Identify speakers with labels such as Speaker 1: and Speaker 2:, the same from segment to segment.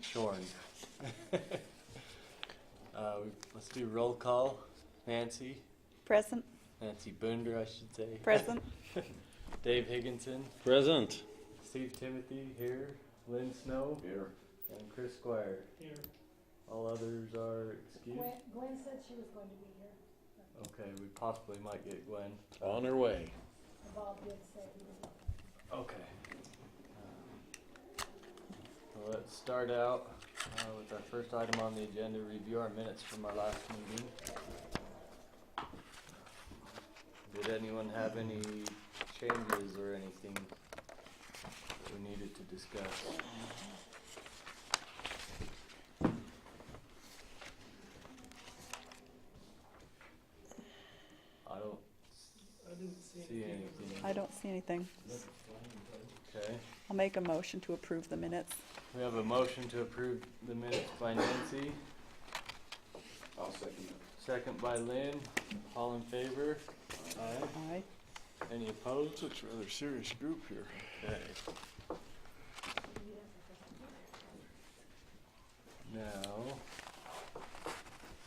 Speaker 1: Shorn. Let's do roll call. Nancy.
Speaker 2: Present.
Speaker 1: Nancy Boonder, I should say.
Speaker 2: Present.
Speaker 1: Dave Higginson.
Speaker 3: Present.
Speaker 1: Steve Timothy here. Lynn Snow.
Speaker 4: Here.
Speaker 1: And Chris Squire.
Speaker 5: Here.
Speaker 1: All others are excused.
Speaker 6: Gwen said she was going to be here.
Speaker 1: Okay, we possibly might get Gwen.
Speaker 3: On her way.
Speaker 6: Bob did say he was.
Speaker 1: Okay. Well, let's start out with our first item on the agenda, review our minutes from our last meeting. Did anyone have any changes or anything that we needed to discuss?
Speaker 5: I didn't
Speaker 1: See anything?
Speaker 2: I don't see anything.
Speaker 1: Okay.
Speaker 2: I'll make a motion to approve the minutes.
Speaker 1: We have a motion to approve the minutes by Nancy,
Speaker 4: I'll second it.
Speaker 1: second by Lynn. All in favor? Aye.
Speaker 2: Aye.
Speaker 1: Any opposed?
Speaker 3: Such a rather serious group here.
Speaker 1: Okay. Now,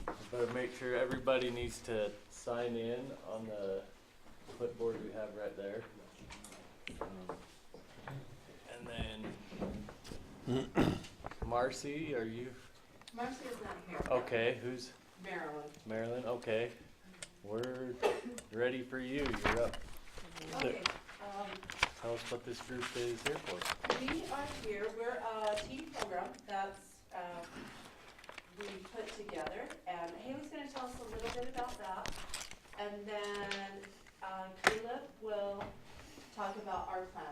Speaker 1: I better make sure everybody needs to sign in on the clipboard we have right there. And then, Marcy, are you?
Speaker 7: Marcy is not here.
Speaker 1: Okay, who's?
Speaker 7: Marilyn.
Speaker 1: Marilyn, okay. We're ready for you. You're up.
Speaker 7: Okay,
Speaker 1: Tell us what this group is here for.
Speaker 7: we are here, we're a team program that's, we put together, and Haley's gonna tell us a little bit about that. And then, Caleb will talk about our plan.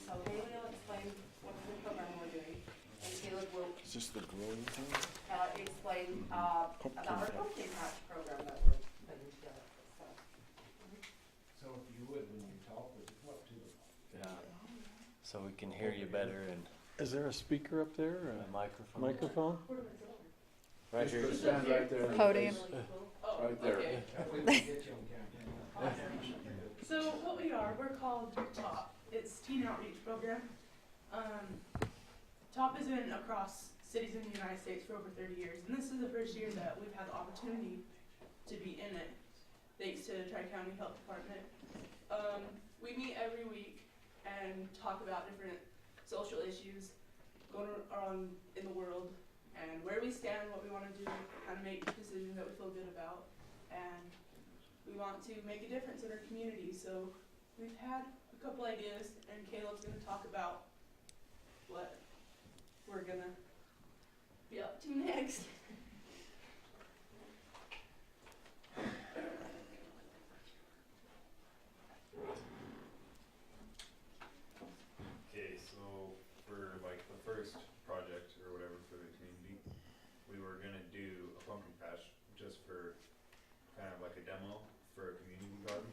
Speaker 7: So Haley will explain what the program we're doing, and Caleb will,
Speaker 3: Is this the growing thing?
Speaker 7: explain, about our pumpkin patch program that we're putting together, so.
Speaker 8: So if you would, when you talk, would you up to the
Speaker 1: Yeah. So we can hear you better and
Speaker 3: Is there a speaker up there? Or
Speaker 1: a microphone.
Speaker 3: microphone?
Speaker 1: Right
Speaker 4: Just
Speaker 1: here.
Speaker 4: put a stand right there.
Speaker 2: Podium.
Speaker 7: Oh,
Speaker 4: Right there.
Speaker 7: okay.
Speaker 8: we can get you on camera.
Speaker 5: So what we are, we're called TOP. It's Teen Outreach Program. TOP has been across cities in the United States for over 30 years, and this is the first year that we've had the opportunity to be in it, thanks to the Tri-County Health Department. We meet every week and talk about different social issues going on in the world, and where we stand, what we want to do, how to make decisions that we feel good about, and we want to make a difference in our community. So we've had a couple ideas, and Caleb's going to talk about what we're going to be up to next.
Speaker 9: Okay, so for like the first project or whatever for the community, we were gonna do a pumpkin patch just for kind of like a demo for a community garden.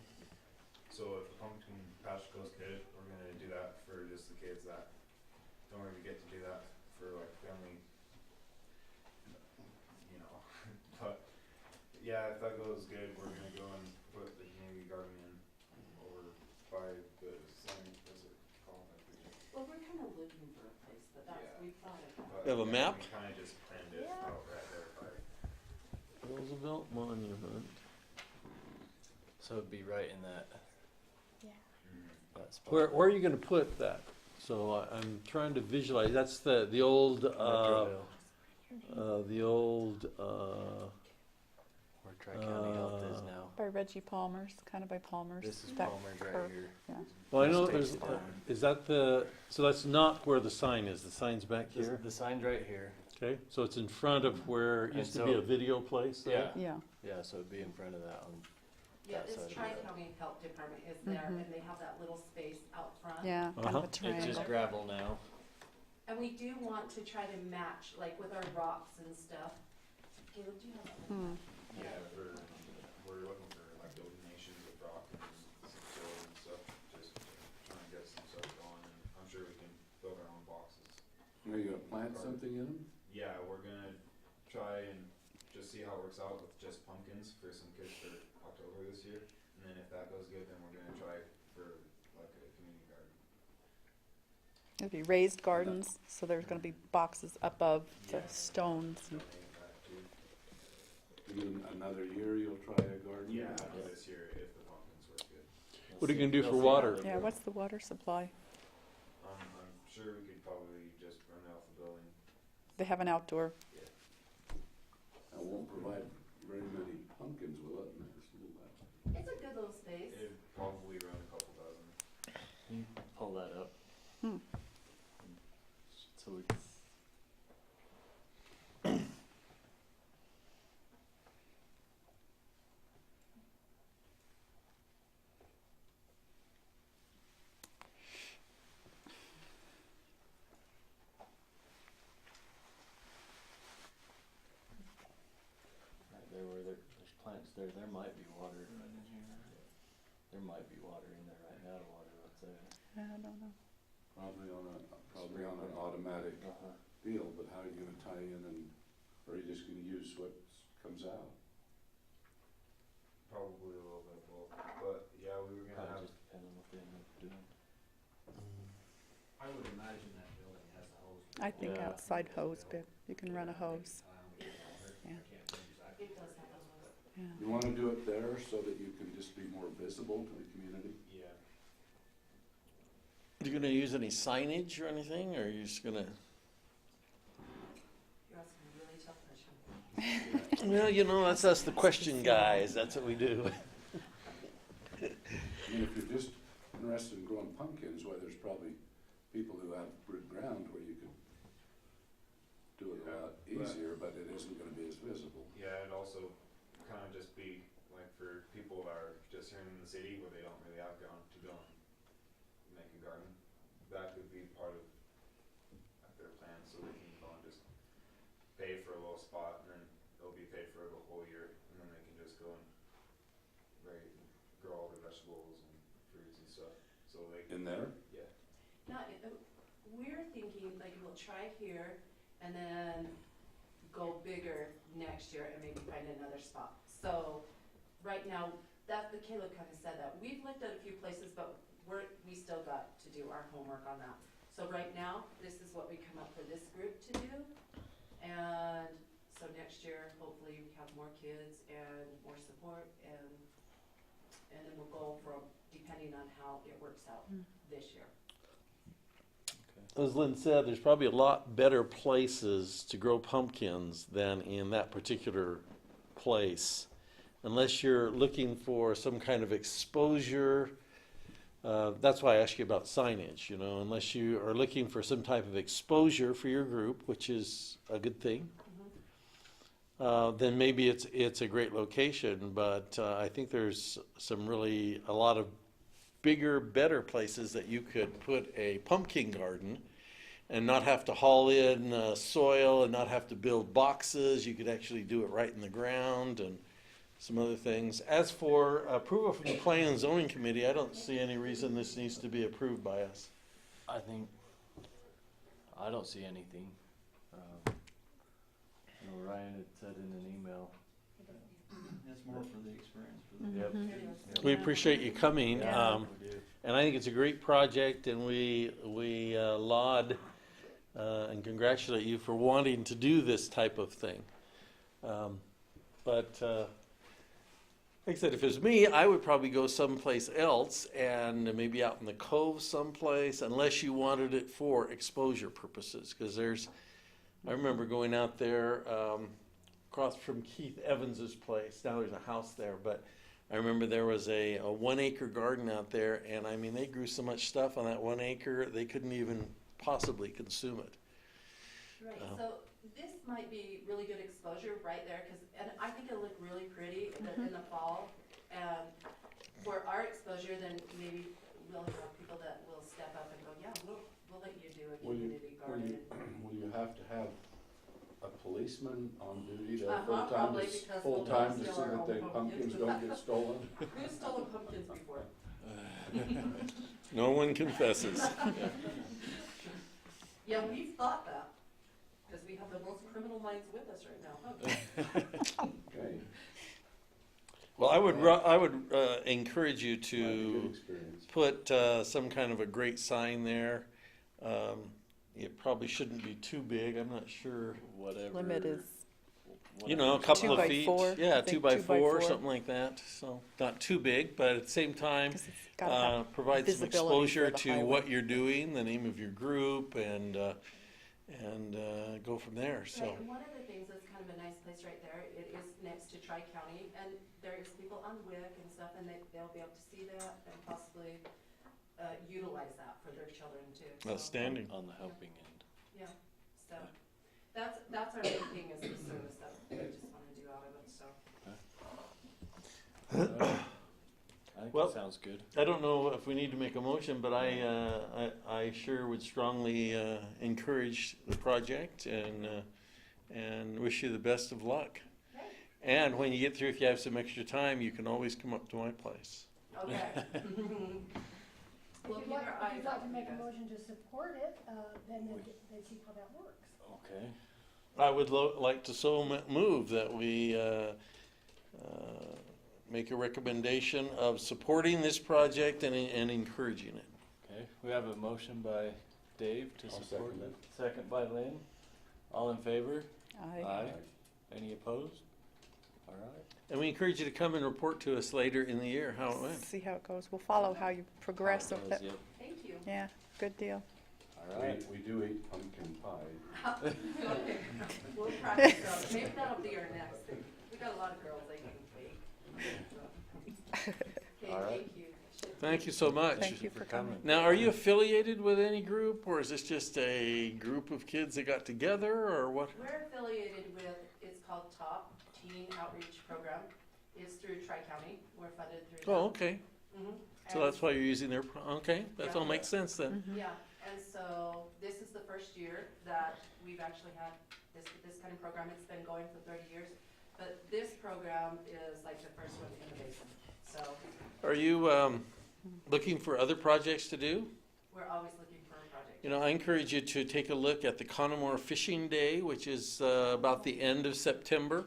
Speaker 9: So if the pumpkin patch goes good, we're gonna do that for just the kids that don't really get to do that for like family, you know. But yeah, if that goes good, we're gonna go and put the community garden in over by the sign, what's it called? I forget.
Speaker 7: Well, we're kind of looking for a place, but that's,
Speaker 9: Yeah.
Speaker 7: we thought of that.
Speaker 9: But
Speaker 3: You have a map?
Speaker 9: We kinda just planned it
Speaker 7: Yeah.
Speaker 9: out right there by.
Speaker 3: Roosevelt Monument.
Speaker 1: So it'd be right in that,
Speaker 6: Yeah.
Speaker 1: that spot.
Speaker 3: Where are you going to put that? So I'm trying to visualize. That's the old
Speaker 1: Metroville, where Tri-County Health is now.
Speaker 2: By Reggie Palmer's, kind of by Palmer's.
Speaker 1: This is
Speaker 2: Back
Speaker 1: Palmer's right
Speaker 2: curve.
Speaker 1: here.
Speaker 2: Yeah.
Speaker 3: Well, I know
Speaker 1: State's
Speaker 3: there's.
Speaker 1: Farm.
Speaker 3: Is that the? So that's not where the sign is. The sign's back here.
Speaker 1: The sign's right here.
Speaker 3: Okay. So it's in front of where it
Speaker 1: And
Speaker 3: used to be
Speaker 1: so-
Speaker 3: a video place. There?
Speaker 1: Yeah.
Speaker 2: Yeah.
Speaker 1: Yeah, so it'd be in front of that one.
Speaker 7: Yeah,
Speaker 1: that
Speaker 7: this
Speaker 1: side of the
Speaker 7: Tri-County Health Department is there,
Speaker 2: Mhm.
Speaker 7: and they have that little space out front.
Speaker 2: Yeah, kind of a
Speaker 1: It's
Speaker 2: triangle.
Speaker 1: just gravel now.
Speaker 7: And we do want to try to match, like with our rocks and stuff. Caleb, do you have that?
Speaker 2: Hmm.
Speaker 9: Yeah, we're looking for like donations of rock and some soil and stuff, just trying to get some stuff going, and I'm sure we can build our own boxes.
Speaker 4: Are you gonna plant something in them?
Speaker 9: Yeah, we're gonna try and just see how it works out with just pumpkins for some kids for October this year, and then if that goes good, then we're gonna try for like a community garden.
Speaker 2: It'd be raised gardens, so there's gonna be boxes above the
Speaker 9: Yeah.
Speaker 2: stones. and-
Speaker 9: Donate that too.
Speaker 4: You mean another year you'll try a garden?
Speaker 9: Yeah, after this year, if the pumpkins work good.
Speaker 3: What are you gonna do
Speaker 1: They'll
Speaker 3: for
Speaker 1: see how
Speaker 3: water?
Speaker 1: they
Speaker 2: Yeah,
Speaker 1: go.
Speaker 2: what's the water supply?
Speaker 9: I'm sure we could probably just run it off the building.
Speaker 2: They have an outdoor,
Speaker 4: It won't provide very many pumpkins, will it? It's a little,
Speaker 7: It's a good little space.
Speaker 9: It'd probably run a couple dozen.
Speaker 1: Can you pull that up?
Speaker 2: Hmm.
Speaker 1: So we can. Right there where there's plants there, there might be water right in here. There might be water in there right now to water what's there.
Speaker 2: I don't know.
Speaker 4: probably on an automatic
Speaker 1: Uh-huh.
Speaker 4: deal, but how are you gonna tie in and, or are you just gonna use what comes out?
Speaker 9: Probably a little bit of both, but yeah, we were gonna
Speaker 1: Probably
Speaker 9: have,
Speaker 1: just depend on what they end up doing.
Speaker 8: I would imagine that building has a hose.
Speaker 2: I think
Speaker 1: Yeah.
Speaker 2: outside hose bit, you can run a hose. Yeah.
Speaker 7: It does have a hose.
Speaker 2: Yeah.
Speaker 4: You wanna do it there so that you can just be more visible to the community?
Speaker 9: yeah,
Speaker 3: You gonna use any signage or anything, or are you just gonna?
Speaker 7: You're asking a really tough question.
Speaker 3: Well, you know, that's us, the question guys, that's what we do.
Speaker 4: I mean, if you're just interested in growing pumpkins, why, there's probably people who have good ground where you could do it a lot easier, but it isn't gonna be as visible.
Speaker 9: yeah, it'd also kinda just be like for people that are just here in the city where they don't really have ground to go and make a garden. That could be part of their plan, so they can go and just pay for a little spot and then it'll be paid for the whole year, and then they can just go and grow all their vegetables and fruits and stuff, so they can.
Speaker 4: In there?
Speaker 9: Yeah.
Speaker 7: Not, we're thinking like we'll try here and then go bigger next year and maybe find another spot. So right now, that's the Caleb kind of said that. We've looked at a few places, but we still got to do our homework on that. So right now, this is what we come up for this group to do. And so next year, hopefully we have more kids and more support and then we'll go from, depending on how it works out this year.
Speaker 3: As Lynn said, there's probably a lot better places to grow pumpkins than in that particular place. Unless you're looking for some kind of exposure, that's why I asked you about signage, you know, unless you are looking for some type of exposure for your group, which is a good thing, then maybe it's a great location, but I think there's a lot of bigger, better places that you could put a pumpkin garden and not have to haul in soil and not have to build boxes. You could actually do it right in the ground and some other things. As for approval from the Planning and Zoning Committee, I don't see any reason this needs to be approved by us.
Speaker 1: I don't see anything. You know, Ryan had said in an email.
Speaker 8: That's more for the experience for the.
Speaker 1: Yep.
Speaker 3: We appreciate you coming,
Speaker 2: Yeah.
Speaker 1: We do.
Speaker 3: and I think it's a great project, and we laud and congratulate you for wanting to do this type of thing. But like I said, if it was me, I would probably go someplace else and maybe out in the cove someplace, unless you wanted it for exposure purposes. Because I remember going out there across from Keith Evans's place. Now there's a house there, but I remember there was a 1 acre garden out there, and I mean, they grew so much stuff on that 1 acre, they couldn't even possibly consume it.
Speaker 7: Right, so this might be really good exposure right there, and I think it'll look really pretty in the fall. And for our exposure, then maybe we'll have people that will step up and go, yeah, we'll let you do a community garden.
Speaker 4: Will you have to have a policeman on duty there
Speaker 7: Probably, because we'll
Speaker 4: full-time to
Speaker 7: steal
Speaker 4: see
Speaker 7: our
Speaker 4: that
Speaker 7: own
Speaker 4: the
Speaker 7: pumpkins.
Speaker 4: pumpkins don't get stolen?
Speaker 7: Who's stolen pumpkins before?
Speaker 3: No one confesses.
Speaker 7: Yeah, we've thought that, because we have the most criminal minds with us right now.
Speaker 4: Okay.
Speaker 3: Well, I would encourage you
Speaker 4: Might be a good
Speaker 3: to
Speaker 4: experience.
Speaker 3: put some kind of a great sign there. It probably shouldn't be too big, I'm not sure.
Speaker 1: Whatever.
Speaker 2: Limit is,
Speaker 3: You know, a
Speaker 1: whatever.
Speaker 3: couple
Speaker 2: 2
Speaker 3: of
Speaker 2: by
Speaker 3: feet.
Speaker 2: 4,
Speaker 3: Yeah,
Speaker 2: I think
Speaker 3: 2 by
Speaker 2: 2 by
Speaker 3: 4,
Speaker 2: 4.
Speaker 3: something like that. So not too big, but at the same time,
Speaker 2: 'cause it's gotta have
Speaker 3: provide some
Speaker 2: visibility
Speaker 3: exposure
Speaker 2: for the
Speaker 3: to
Speaker 2: highway.
Speaker 3: what you're doing, the name of your group, and go from there. So
Speaker 7: Right, and one of the things that's kind of a nice place right there, it is next to Tri-County, and there is people on WIC and stuff, and they'll be able to see that and possibly utilize that for their children too. So,
Speaker 3: outstanding.
Speaker 1: On the helping end.
Speaker 7: Yeah, so, that's our main thing is the service that we just wanna do out of it, so.
Speaker 1: I think
Speaker 3: Well-
Speaker 1: that sounds good.
Speaker 3: I don't know if we need to make a motion, but I sure would strongly encourage the project and wish you the best of luck.
Speaker 7: Okay.
Speaker 3: And when you get through, if you have some extra time, you can always come up to my place.
Speaker 7: Okay.
Speaker 6: If
Speaker 7: We'll
Speaker 6: you'd
Speaker 7: keep
Speaker 6: like,
Speaker 7: our
Speaker 6: if
Speaker 7: eyes
Speaker 6: you'd like
Speaker 7: out
Speaker 6: to
Speaker 7: for
Speaker 6: make a
Speaker 7: you guys.
Speaker 6: motion to support it, then they see how that works.
Speaker 1: Okay.
Speaker 3: I would like to move that we make a recommendation of supporting this project and encouraging it.
Speaker 1: Okay. We have a motion by Dave to
Speaker 4: I'll
Speaker 1: support
Speaker 4: second
Speaker 1: it. Second by Lynn. All in favor?
Speaker 2: I,
Speaker 1: Any opposed? All right.
Speaker 3: And we encourage you to come and report to us later in the year how it went.
Speaker 2: see how it goes. We'll follow how you progress with it.
Speaker 1: Yep.
Speaker 7: Thank you.
Speaker 2: Yeah, good deal.
Speaker 1: All right.
Speaker 4: We do eat pumpkin pie.
Speaker 7: Okay, we'll practice that. Maybe that'll be our next thing. We got a lot of girls they can bake. Okay,
Speaker 1: All right.
Speaker 7: thank you.
Speaker 3: Thank you so much.
Speaker 2: Thank you for coming.
Speaker 3: Now, are you affiliated with any group, or is this just a group of kids that got together, or what?
Speaker 7: We're affiliated with, it's called TOP, Teen Outreach Program. It's through Tri-County. We're funded through
Speaker 3: Oh,
Speaker 7: them.
Speaker 3: okay.
Speaker 7: Mhm.
Speaker 3: So
Speaker 7: And-
Speaker 3: that's why you're using their, okay, that
Speaker 7: Yeah.
Speaker 3: all makes sense then.
Speaker 7: Yeah, and so this is the first year that we've actually had this kind of program. It's been going for 30 years. But this program is like the first one in the basin. So
Speaker 3: Are you looking for other projects to do?
Speaker 7: we're always looking for a project.
Speaker 3: You know, I encourage you to take a look at the Connemara Fishing Day, which is about the end of September.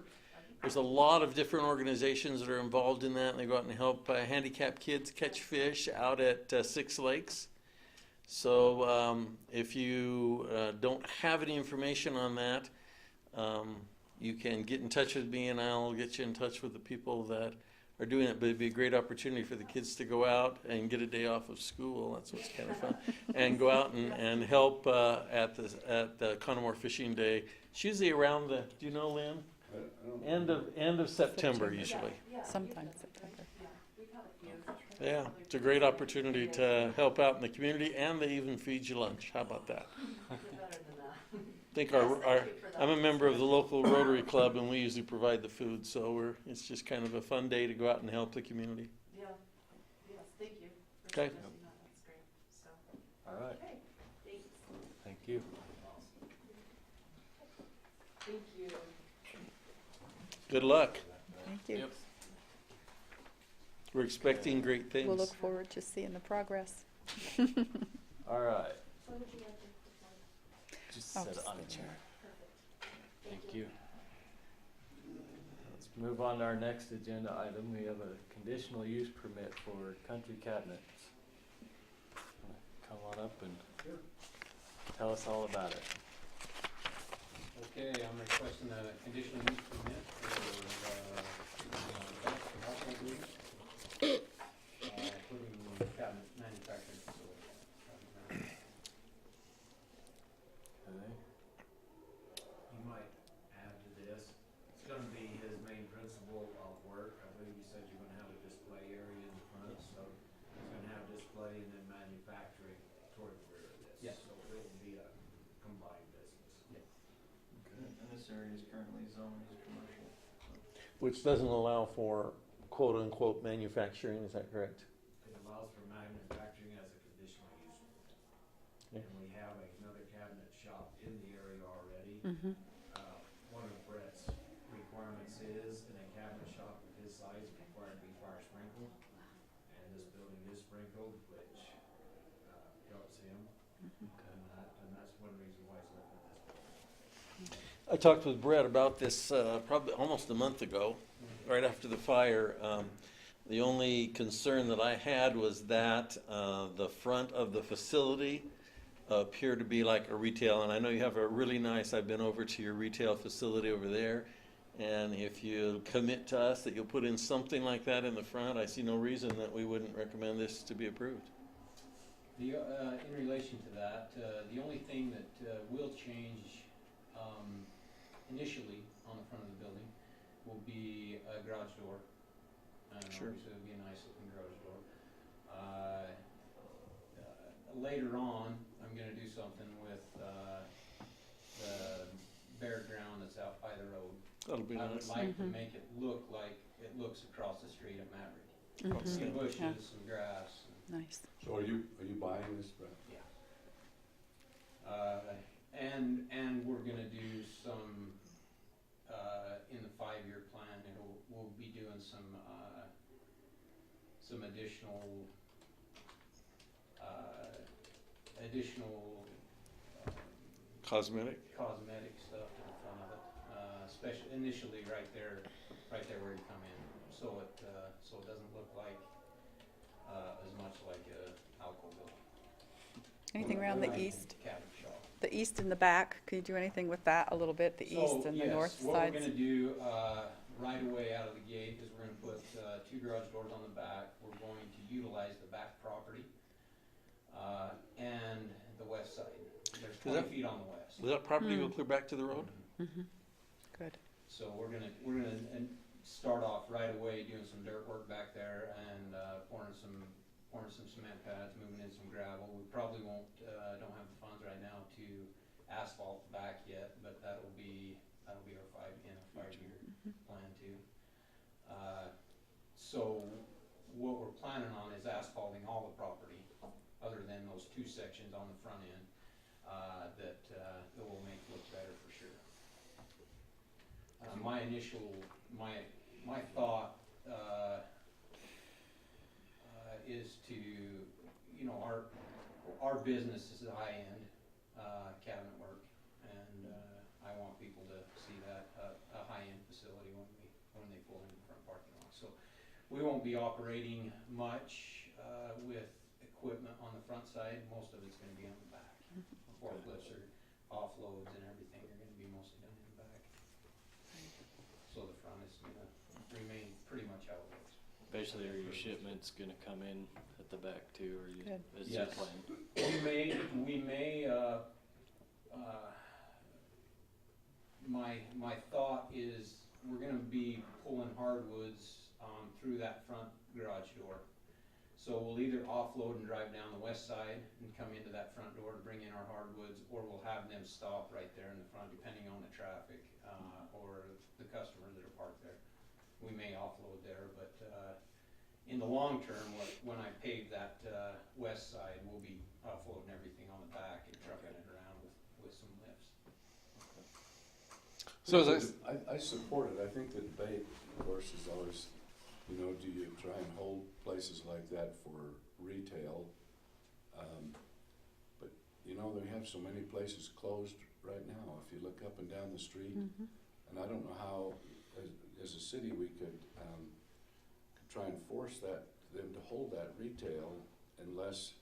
Speaker 3: There's a lot of different organizations that are involved in that, and they go out and help handicapped kids catch fish out at Six Lakes. So if you don't have any information on that, you can get in touch with me, and I'll get you in touch with the people that are doing it. But it'd be a great opportunity for the kids to go out and get a day off of school. That's what's kind of fun, and go out and help at the Connemara Fishing Day. It's usually around the, do you know, Lynn?
Speaker 4: I don't-
Speaker 3: End of September
Speaker 2: September.
Speaker 3: usually.
Speaker 7: Yeah,
Speaker 2: Sometime
Speaker 7: usually.
Speaker 2: September.
Speaker 7: Yeah, we've had a few.
Speaker 3: Yeah, it's a great opportunity to help out in the community, and they even feed you lunch. How about that?
Speaker 7: We're better than that.
Speaker 3: I think
Speaker 7: Yes, thank you for that.
Speaker 3: I'm a member of the local Rotary Club, and we usually provide the food, so it's just kind of a fun day to go out and help the community.
Speaker 7: Yeah, yes, thank you. for
Speaker 3: Okay.
Speaker 7: suggesting that. That's great. So,
Speaker 1: All right.
Speaker 7: okay, thanks.
Speaker 1: Thank you.
Speaker 7: Thank you.
Speaker 3: Good luck.
Speaker 2: Thank you.
Speaker 1: Yep.
Speaker 3: We're expecting great
Speaker 2: We'll
Speaker 3: things.
Speaker 2: look forward to seeing the progress.
Speaker 1: All right.
Speaker 6: So would you like to,
Speaker 1: Just
Speaker 2: Oh,
Speaker 1: set it
Speaker 2: just
Speaker 1: on a
Speaker 2: the
Speaker 1: chair.
Speaker 7: Perfect.
Speaker 1: Thank you. Let's move on to our next agenda item. We have a conditional use permit for Country Cabinets. Come on up and tell us all about it.
Speaker 8: Okay, I'm requesting a conditional use permit for, household use, including cabinet manufacturing facility.
Speaker 1: Okay.
Speaker 8: You might add to this, it's gonna be his main principle of work. I believe you said you're gonna have a display area in the front, so he's gonna have display and then manufacturing toward the rear of this.
Speaker 10: Yes.
Speaker 8: So it will be a combined business.
Speaker 10: And this area is currently zoned as commercial.
Speaker 3: Which doesn't allow for quote-unquote manufacturing, is that correct?
Speaker 8: It allows for manufacturing as a conditional use.
Speaker 3: Okay.
Speaker 8: And we have another cabinet shop in the area already.
Speaker 2: Mm-hmm.
Speaker 8: One of Brett's requirements is, in a cabinet shop of his size, it's required to be fire sprinkled. And this building is sprinkled, which helps him. And that's one reason why he's looking at this building.
Speaker 3: I talked with Brett about this probably almost a month ago, right after the fire. The only concern that I had was that the front of the facility appear to be like a retail, and I know you have a really nice, I've been over to your retail facility over there, and if you commit to us that you'll put in something like that in the front, I see no reason that we wouldn't recommend this to be approved.
Speaker 11: The, in relation to that, the only thing that will change initially on the front of the building will be a garage door. And
Speaker 3: Sure.
Speaker 11: obviously it'll be a nice looking garage door. Later on, I'm gonna do something with the bare ground that's out by the road.
Speaker 3: That'll be
Speaker 11: I would
Speaker 3: nice.
Speaker 11: like to
Speaker 2: Mhm.
Speaker 11: make it look like it looks across the street at Maverick.
Speaker 2: Mhm.
Speaker 11: Some bushes,
Speaker 2: Yeah.
Speaker 11: some grass,
Speaker 2: Nice.
Speaker 4: So are you buying this, Brett?
Speaker 11: and we're gonna do some, in the 5-year plan, we'll be doing some additional,
Speaker 3: Cosmetic?
Speaker 11: cosmetic stuff to the front of it, especially initially right there where you come in, so it doesn't look like, as much like a alcohol building.
Speaker 2: Anything around the
Speaker 11: Like
Speaker 2: east?
Speaker 11: Cabin shop.
Speaker 2: The east and the back, can you do anything with that a little bit, the east and the north
Speaker 11: So, yes, what we're
Speaker 2: sides?
Speaker 11: gonna do, right away out of the gate is we're gonna put, 2 garage doors on the back. We're going to utilize the back property, and the west side. There's 20 feet on the west.
Speaker 3: Will that property go clear back to the road?
Speaker 2: Mhm. Good.
Speaker 11: So we're gonna start off right away doing some dirt work back there and, pouring some cement pads, moving in some gravel. We probably won't, don't have the funds right now to asphalt the back yet, but that'll be our 5-year plan too. So what we're planning on is asphalting all the property, other than those 2 sections on the front end, that will make it look better for sure. My thought, is to, our business is high-end, cabinet work, and, I want people to see that, a high-end facility when they pull into the front parking lot. So we won't be operating much, with equipment on the front side, most of it's gonna be on the back. Forklifts or offloads and everything are gonna be mostly done in the back. So the front is gonna remain pretty much how it looks.
Speaker 1: Basically, are your shipments gonna come in at the back too, or you,
Speaker 2: Good.
Speaker 1: is your
Speaker 11: Yes.
Speaker 1: plan?
Speaker 11: We may, my thought is we're gonna be pulling hardwoods, through that front garage door. So we'll either offload and drive down the west side and come into that front door to bring in our hardwoods, or we'll have them stop right there in the front, depending on the traffic, or the customers that are parked there. We may offload there, but, in the long term, when I pave that, west side, we'll be offloading everything on the back and trucking it around with some lifts.
Speaker 3: So as
Speaker 4: I support it. I think the debate, of course, is always, do you try and hold places like that for retail? But, they have so many places closed right now. If you look up and down the street, and I don't know how, as a city, we could try and force them to hold that retail unless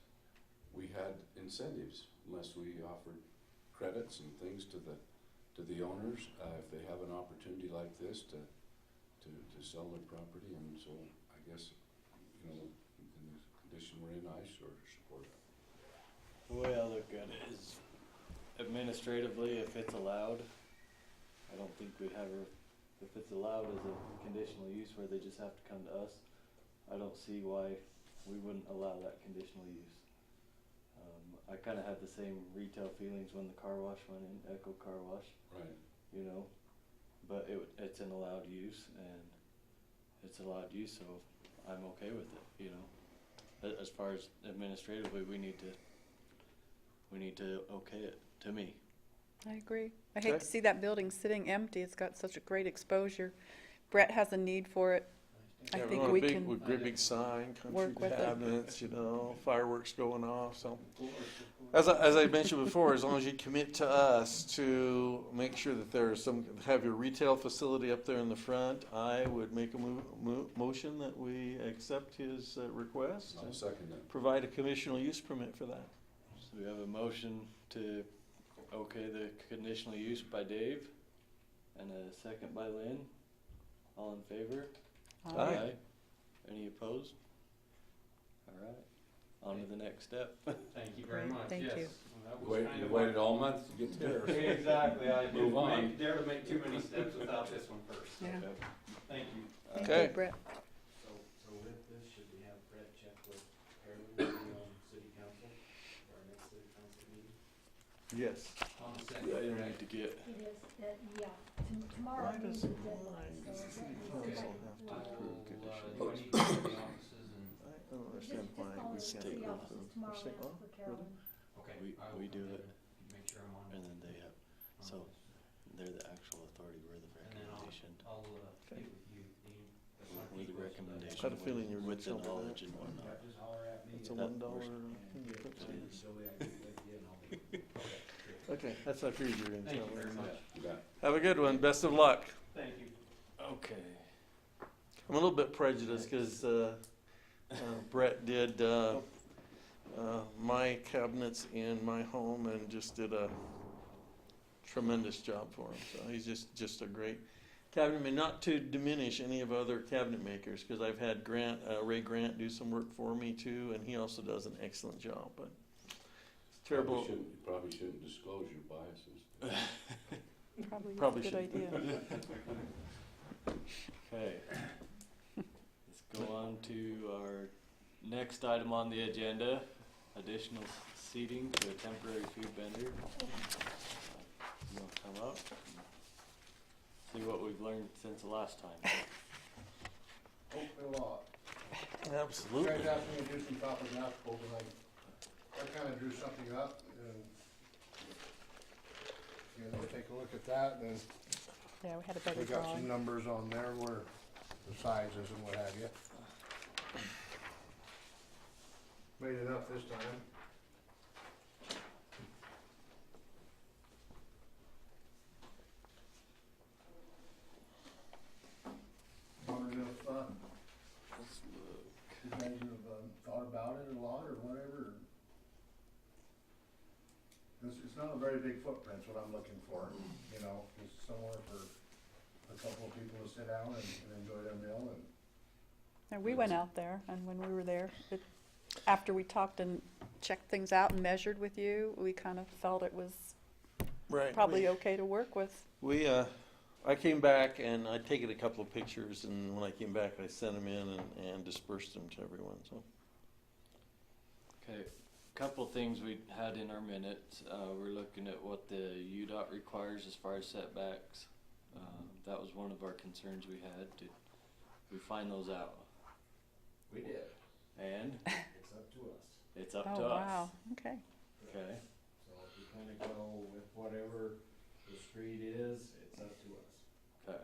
Speaker 4: we had incentives, unless we offered credits and things to the owners, if they have an opportunity like this to sell their property. And so I guess, in the condition we're in, I sort of support it.
Speaker 1: The way I look at it is administratively, if it's allowed, I don't think we have if it's allowed as a conditional use where they just have to come to us, I don't see why we wouldn't allow that conditional use. I kinda had the same retail feelings when the car wash went in, Echo Car Wash,
Speaker 4: Right.
Speaker 1: But it's an allowed use, and it's allowed use, so I'm okay with it, As far as administratively, we need to okay it, to me.
Speaker 2: I agree. I hate
Speaker 3: Okay.
Speaker 2: to see that building sitting empty. It's got such a great exposure. Brett has a need for it. I
Speaker 3: Yeah,
Speaker 2: think
Speaker 3: want a
Speaker 2: we
Speaker 3: big,
Speaker 2: can
Speaker 3: with great big sign, country
Speaker 2: work with it.
Speaker 3: cabinets, fireworks going off, so.
Speaker 11: Of course.
Speaker 3: As I mentioned before, as long as you commit to us to make sure that there's have your retail facility up there in the front, I would make a motion that we accept his request
Speaker 4: I'll
Speaker 3: and
Speaker 4: second that.
Speaker 3: provide a conditional use permit for that.
Speaker 1: We have a motion to okay the conditional use by Dave and a second by Lynn. All in favor?
Speaker 3: Aye.
Speaker 1: Any opposed? All right, on to the next step.
Speaker 11: Thank you very
Speaker 2: Great,
Speaker 11: much,
Speaker 2: thank
Speaker 11: yes.
Speaker 2: you.
Speaker 11: Well, that was
Speaker 4: Wait,
Speaker 11: kind
Speaker 4: you
Speaker 11: of
Speaker 4: waited all month to get to theirs.
Speaker 11: Exactly, I
Speaker 4: Move on.
Speaker 11: didn't dare to make too many steps without this one first.
Speaker 2: Yeah.
Speaker 11: Thank you.
Speaker 2: Thank
Speaker 3: Okay.
Speaker 2: you, Brett.
Speaker 8: So with this, should we have Brett check with Carolyn, maybe on city council, for our next city council meeting?
Speaker 3: Yes.
Speaker 11: On the
Speaker 1: I
Speaker 11: second,
Speaker 1: don't
Speaker 11: correct?
Speaker 1: need to get,
Speaker 6: It is, yeah, tomorrow
Speaker 3: Why
Speaker 6: is
Speaker 3: does-
Speaker 6: the deadline, so.
Speaker 3: does the city
Speaker 6: that-
Speaker 3: council
Speaker 6: that-
Speaker 3: have to
Speaker 11: I
Speaker 3: approve
Speaker 11: will,
Speaker 3: conditional
Speaker 11: do I
Speaker 3: use?
Speaker 11: need to go to the offices and,
Speaker 3: I don't
Speaker 6: Just
Speaker 3: understand why
Speaker 6: call
Speaker 3: we
Speaker 6: the
Speaker 3: can't
Speaker 6: city
Speaker 3: go
Speaker 6: offices
Speaker 3: through.
Speaker 6: tomorrow
Speaker 3: We're saying,
Speaker 6: and ask
Speaker 3: oh,
Speaker 6: for Carolyn.
Speaker 11: okay.
Speaker 1: We-
Speaker 11: I will
Speaker 1: we do
Speaker 11: come
Speaker 1: it.
Speaker 11: in and make sure I'm on.
Speaker 1: and then they have,
Speaker 11: on
Speaker 1: so
Speaker 11: those.
Speaker 1: they're the actual authority, we're the
Speaker 11: And then
Speaker 1: recommendation.
Speaker 11: I'll,
Speaker 3: Okay.
Speaker 11: get with you, Dean. That's my
Speaker 1: We're the
Speaker 11: people, so that-
Speaker 1: recommendation.
Speaker 3: I had a feeling you were
Speaker 1: with the
Speaker 3: gonna tell me
Speaker 1: knowledge
Speaker 3: that.
Speaker 1: and whatnot.
Speaker 8: Yeah, just holler at me.
Speaker 3: It's a
Speaker 8: and-
Speaker 1: That
Speaker 3: $1
Speaker 8: and
Speaker 3: thing you
Speaker 8: get
Speaker 3: put
Speaker 8: it
Speaker 3: in.
Speaker 8: done, Billy, I get with you and I'll be.
Speaker 3: Okay, that's what I figured you were gonna
Speaker 11: Thank
Speaker 3: tell
Speaker 11: you very
Speaker 3: me.
Speaker 11: much.
Speaker 4: You bet.
Speaker 3: Have a good one, best of luck.
Speaker 11: Thank you.
Speaker 1: Okay.
Speaker 3: I'm a little bit prejudiced because Brett did my cabinets in my home and just did a tremendous job for him. So he's just a great cabinet maker. Not to diminish any of other cabinet makers, because I've had Ray Grant do some work for me too, and he also does an excellent job. But it's terrible.
Speaker 4: You probably shouldn't disclose your biases.
Speaker 2: Probably is a
Speaker 3: Probably
Speaker 2: good idea.
Speaker 1: Okay. Let's go on to our next item on the agenda, additional seating to a temporary food vendor. You wanna come up? See what we've learned since the last time.
Speaker 12: Hopefully a lot.
Speaker 3: Absolutely.
Speaker 12: You guys asked me to do some topographical, and I kinda drew something up, and you guys take a look at that, and
Speaker 2: Yeah, we had a better
Speaker 12: we got some
Speaker 2: drawing.
Speaker 12: numbers on there where the sizes and what have you. Made enough this time. Wondering if,
Speaker 1: Let's look.
Speaker 12: you guys have thought about it a lot or whatever. It's not a very big footprint, what I'm looking for, you know, it's somewhere for a couple of people to sit down and enjoy their meal and.
Speaker 2: And we went out there, and when we were there, after we talked and checked things out and measured with you, we kind of felt it was
Speaker 3: Right.
Speaker 2: probably okay to work with.
Speaker 3: I came back and I'd taken a couple of pictures, and when I came back, I sent them in and dispersed them to everyone. So
Speaker 1: Okay, couple things we had in our minutes. We're looking at what the UDOT requires as far as setbacks. That was one of our concerns we had. Did we find those out?
Speaker 8: We did.
Speaker 1: And
Speaker 8: It's up to us.
Speaker 1: it's up
Speaker 2: Oh,
Speaker 1: to us.
Speaker 2: wow, okay.
Speaker 1: Okay,
Speaker 8: So if we kinda go with whatever the street is, it's up to us.
Speaker 1: okay.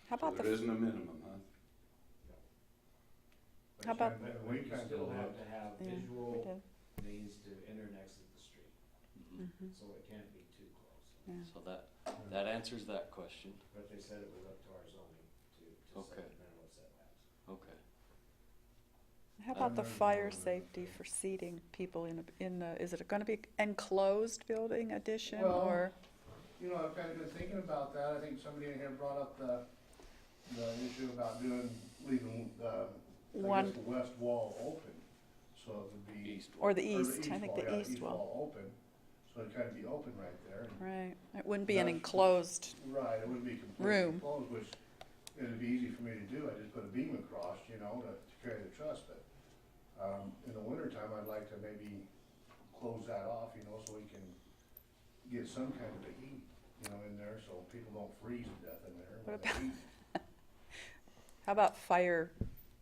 Speaker 2: How about
Speaker 4: So there
Speaker 2: the,
Speaker 4: isn't a minimum, huh?
Speaker 2: How about-
Speaker 8: But
Speaker 12: We
Speaker 8: you
Speaker 12: kinda
Speaker 8: still
Speaker 12: did.
Speaker 8: have to have
Speaker 2: yeah, we
Speaker 8: visual
Speaker 2: did.
Speaker 8: means to internext at the street,
Speaker 2: Mhm,
Speaker 8: so it can't be too close.
Speaker 2: yeah.
Speaker 1: So that answers that question.
Speaker 8: But they said it was up to our zoning to
Speaker 1: Okay.
Speaker 8: set minimum setbacks.
Speaker 1: Okay.
Speaker 2: How about the fire safety for seating people in the, is it gonna be enclosed building addition,
Speaker 12: Well,
Speaker 2: or?
Speaker 12: You know, I've kind of been thinking about that, I think somebody in here brought up the issue about leaving I
Speaker 2: One,
Speaker 12: guess the west wall open, so it would be.
Speaker 1: East.
Speaker 2: or the
Speaker 12: or
Speaker 2: east, I think
Speaker 12: wall,
Speaker 2: the
Speaker 12: yeah,
Speaker 2: east wall,
Speaker 12: open, so it'd kind of be open right there. and-
Speaker 2: right. It wouldn't be an
Speaker 12: That's-
Speaker 2: enclosed,
Speaker 12: Right, it wouldn't be completely
Speaker 2: Room.
Speaker 12: closed, which it'd be easy for me to do, I just put a beam across, you know, to carry the truss, but, in the wintertime, I'd like to maybe close that off, you know, so we can get some kind of a heat, you know, in there, so people don't freeze to death in there. when
Speaker 2: What
Speaker 12: they heat.
Speaker 2: how about fire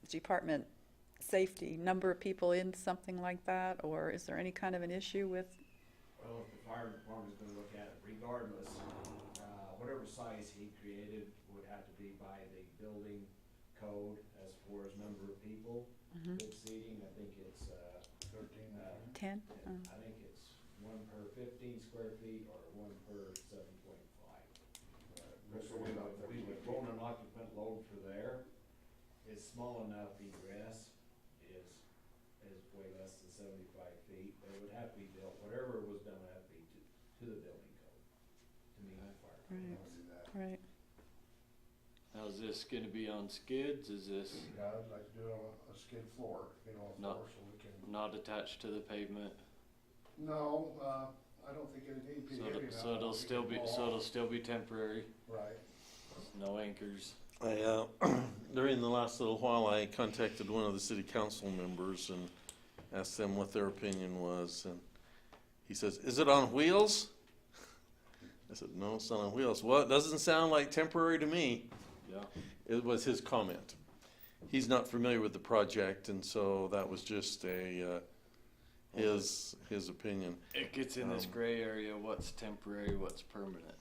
Speaker 2: department safety, number of people in something like that, or is there any kind of an issue with,
Speaker 8: Well, if the fire department's gonna look at it regardless, whatever size he created would have to be by the building code as far as number of people.
Speaker 2: mhm,
Speaker 8: Good seating, I think it's,
Speaker 12: 13,
Speaker 2: 10? Oh.
Speaker 8: I think it's 1 per 15 square feet or 1 per 7.5.
Speaker 12: That's what we got,
Speaker 8: If we would phone an occupant load for there, it's small enough egress is way less than 75 feet, but it would have to be built, whatever was done would have to be to the building code, to meet the fire code.
Speaker 2: Right.
Speaker 12: I'll do that.
Speaker 2: Right.
Speaker 1: How's this gonna be on skids? Is this
Speaker 12: Yeah, I'd like to do it on a skid floor, you know,
Speaker 1: No.
Speaker 12: floor, so we can,
Speaker 1: not attached to the pavement?
Speaker 12: no, I don't think it'd be
Speaker 1: So,
Speaker 12: heavy enough.
Speaker 1: so it'll still be, temporary,
Speaker 12: Right.
Speaker 1: no anchors.
Speaker 3: I, during the last little while, I contacted one of the city council members and asked them what their opinion was, and he says, "Is it on wheels?" I said, "No, it's not on wheels." "Well, it doesn't sound like temporary to me."
Speaker 1: Yeah.
Speaker 3: It was his comment. He's not familiar with the project, and so that was just his opinion.
Speaker 1: It gets in this
Speaker 3: Um,
Speaker 1: gray area, what's temporary, what's permanent.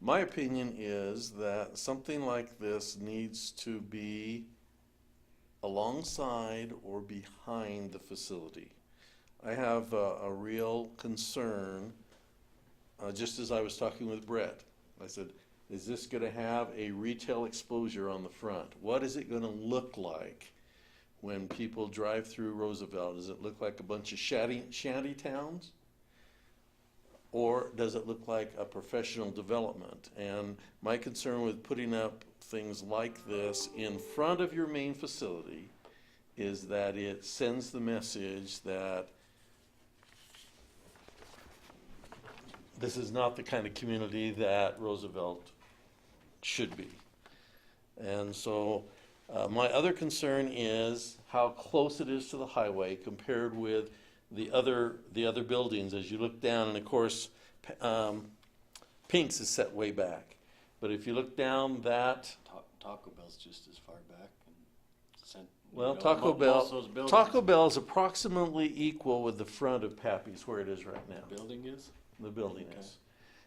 Speaker 3: My opinion is that something like this needs to be alongside or behind the facility. I have a real concern, just as I was talking with Brett. I said, is this gonna have a retail exposure on the front? What is it gonna look like when people drive through Roosevelt? Does it look like a bunch of shanty towns? Or does it look like a professional development? And my concern with putting up things like this in front of your main facility is that it sends the message that this is not the kind of community that Roosevelt should be. And so my other concern is how close it is to the highway compared with the other buildings as you look down, and of course, Pink's is set way back. But if you look down that,
Speaker 1: Taco Bell's just as far back.
Speaker 3: well,
Speaker 1: Taco
Speaker 3: Taco Bell is approximately equal with the front of Pappy's where it is right now.
Speaker 1: Building is?
Speaker 3: The building
Speaker 1: Okay.
Speaker 3: is.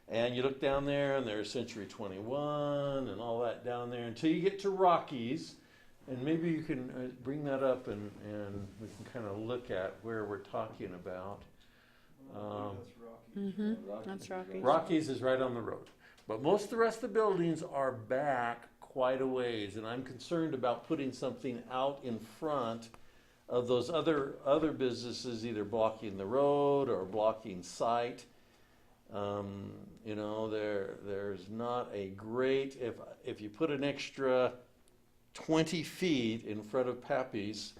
Speaker 3: And you look down there and there's Century 21 and all that down there until you get to Rockies. And maybe you can bring that up and we can kind of look at where we're talking about.
Speaker 2: Mm-hmm. That's Rockies.
Speaker 3: Rockies is right on the road. But most of the rest of the buildings are back quite a ways. And I'm concerned about putting something out in front of those other businesses either blocking the road or blocking sight. You know, there's not a great, if you put an extra 20 feet in front of Pappy's,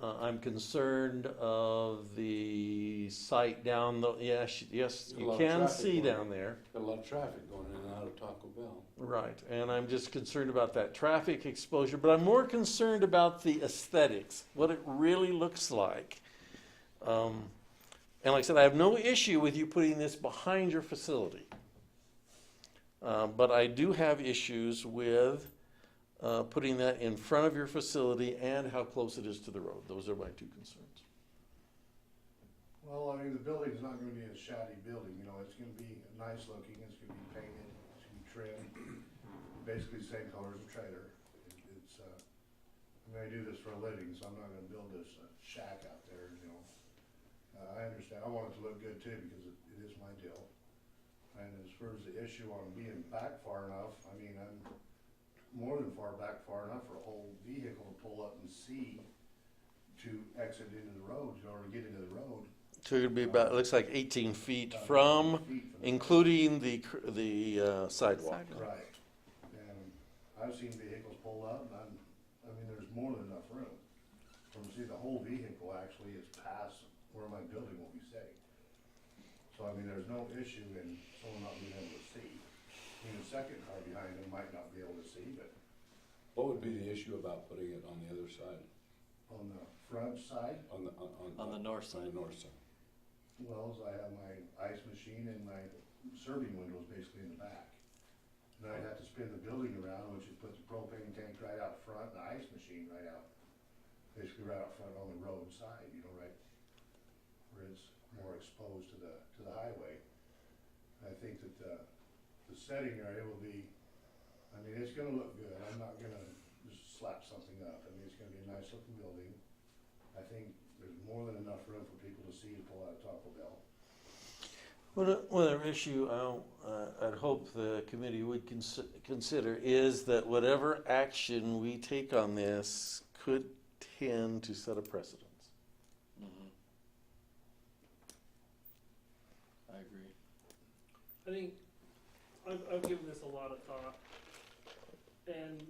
Speaker 3: I'm concerned of the sight down the, yes,
Speaker 4: There's a
Speaker 3: you
Speaker 4: lot of
Speaker 3: can
Speaker 4: traffic
Speaker 3: see
Speaker 4: going.
Speaker 3: down there.
Speaker 4: Got a lot of traffic going in and out of Taco Bell.
Speaker 3: Right, and I'm just concerned about that traffic exposure, but I'm more concerned about the aesthetics, what it really looks like. And like I said, I have no issue with you putting this behind your facility. But I do have issues with putting that in front of your facility and how close it is to the road. Those are my two concerns.
Speaker 12: Well, I mean, the building's not gonna be a shabby building, you know, it's gonna be nice looking, it's gonna be painted, it's gonna be trimmed, basically the same color as a trailer. It's, I mean, I do this for a living, so I'm not gonna build this shack out there, you know. I understand, I want it to look good too, because it is my deal. And as far as the issue on being back far enough, I mean, I'm more than far enough for a whole vehicle to pull up and see to exit into the road, or to get into the road.
Speaker 3: So it'd be about, it looks like 18 feet from, including the sidewalk.
Speaker 12: Right, and I've seen vehicles pull up, and I mean, there's more than enough room. From, see, the whole vehicle actually is past where my building will be sitting. So, I mean, there's no issue in someone not being able to see. I mean, the second car behind them might not be able to see, but
Speaker 4: What would be the issue about putting it on the other side?
Speaker 12: on the front side,
Speaker 1: On the north
Speaker 4: On
Speaker 1: side.
Speaker 4: the north side.
Speaker 12: well, I have my ice machine and my serving windows basically in the back. And I'd have to spin the building around, which would put the propane tank right out front, and the ice machine right out, basically right out front on the road side, you know, right where it's more exposed to the highway. I think that the setting area will be, I mean, it's gonna look good. I'm not gonna just slap something up. I mean, it's gonna be a nice looking building. I think there's more than enough room for people to see to pull out of Taco Bell.
Speaker 3: Another issue I'd hope the committee would consider is that whatever action we take on this could tend to set a precedent.
Speaker 1: No.
Speaker 13: I think I've given this a lot of thought, and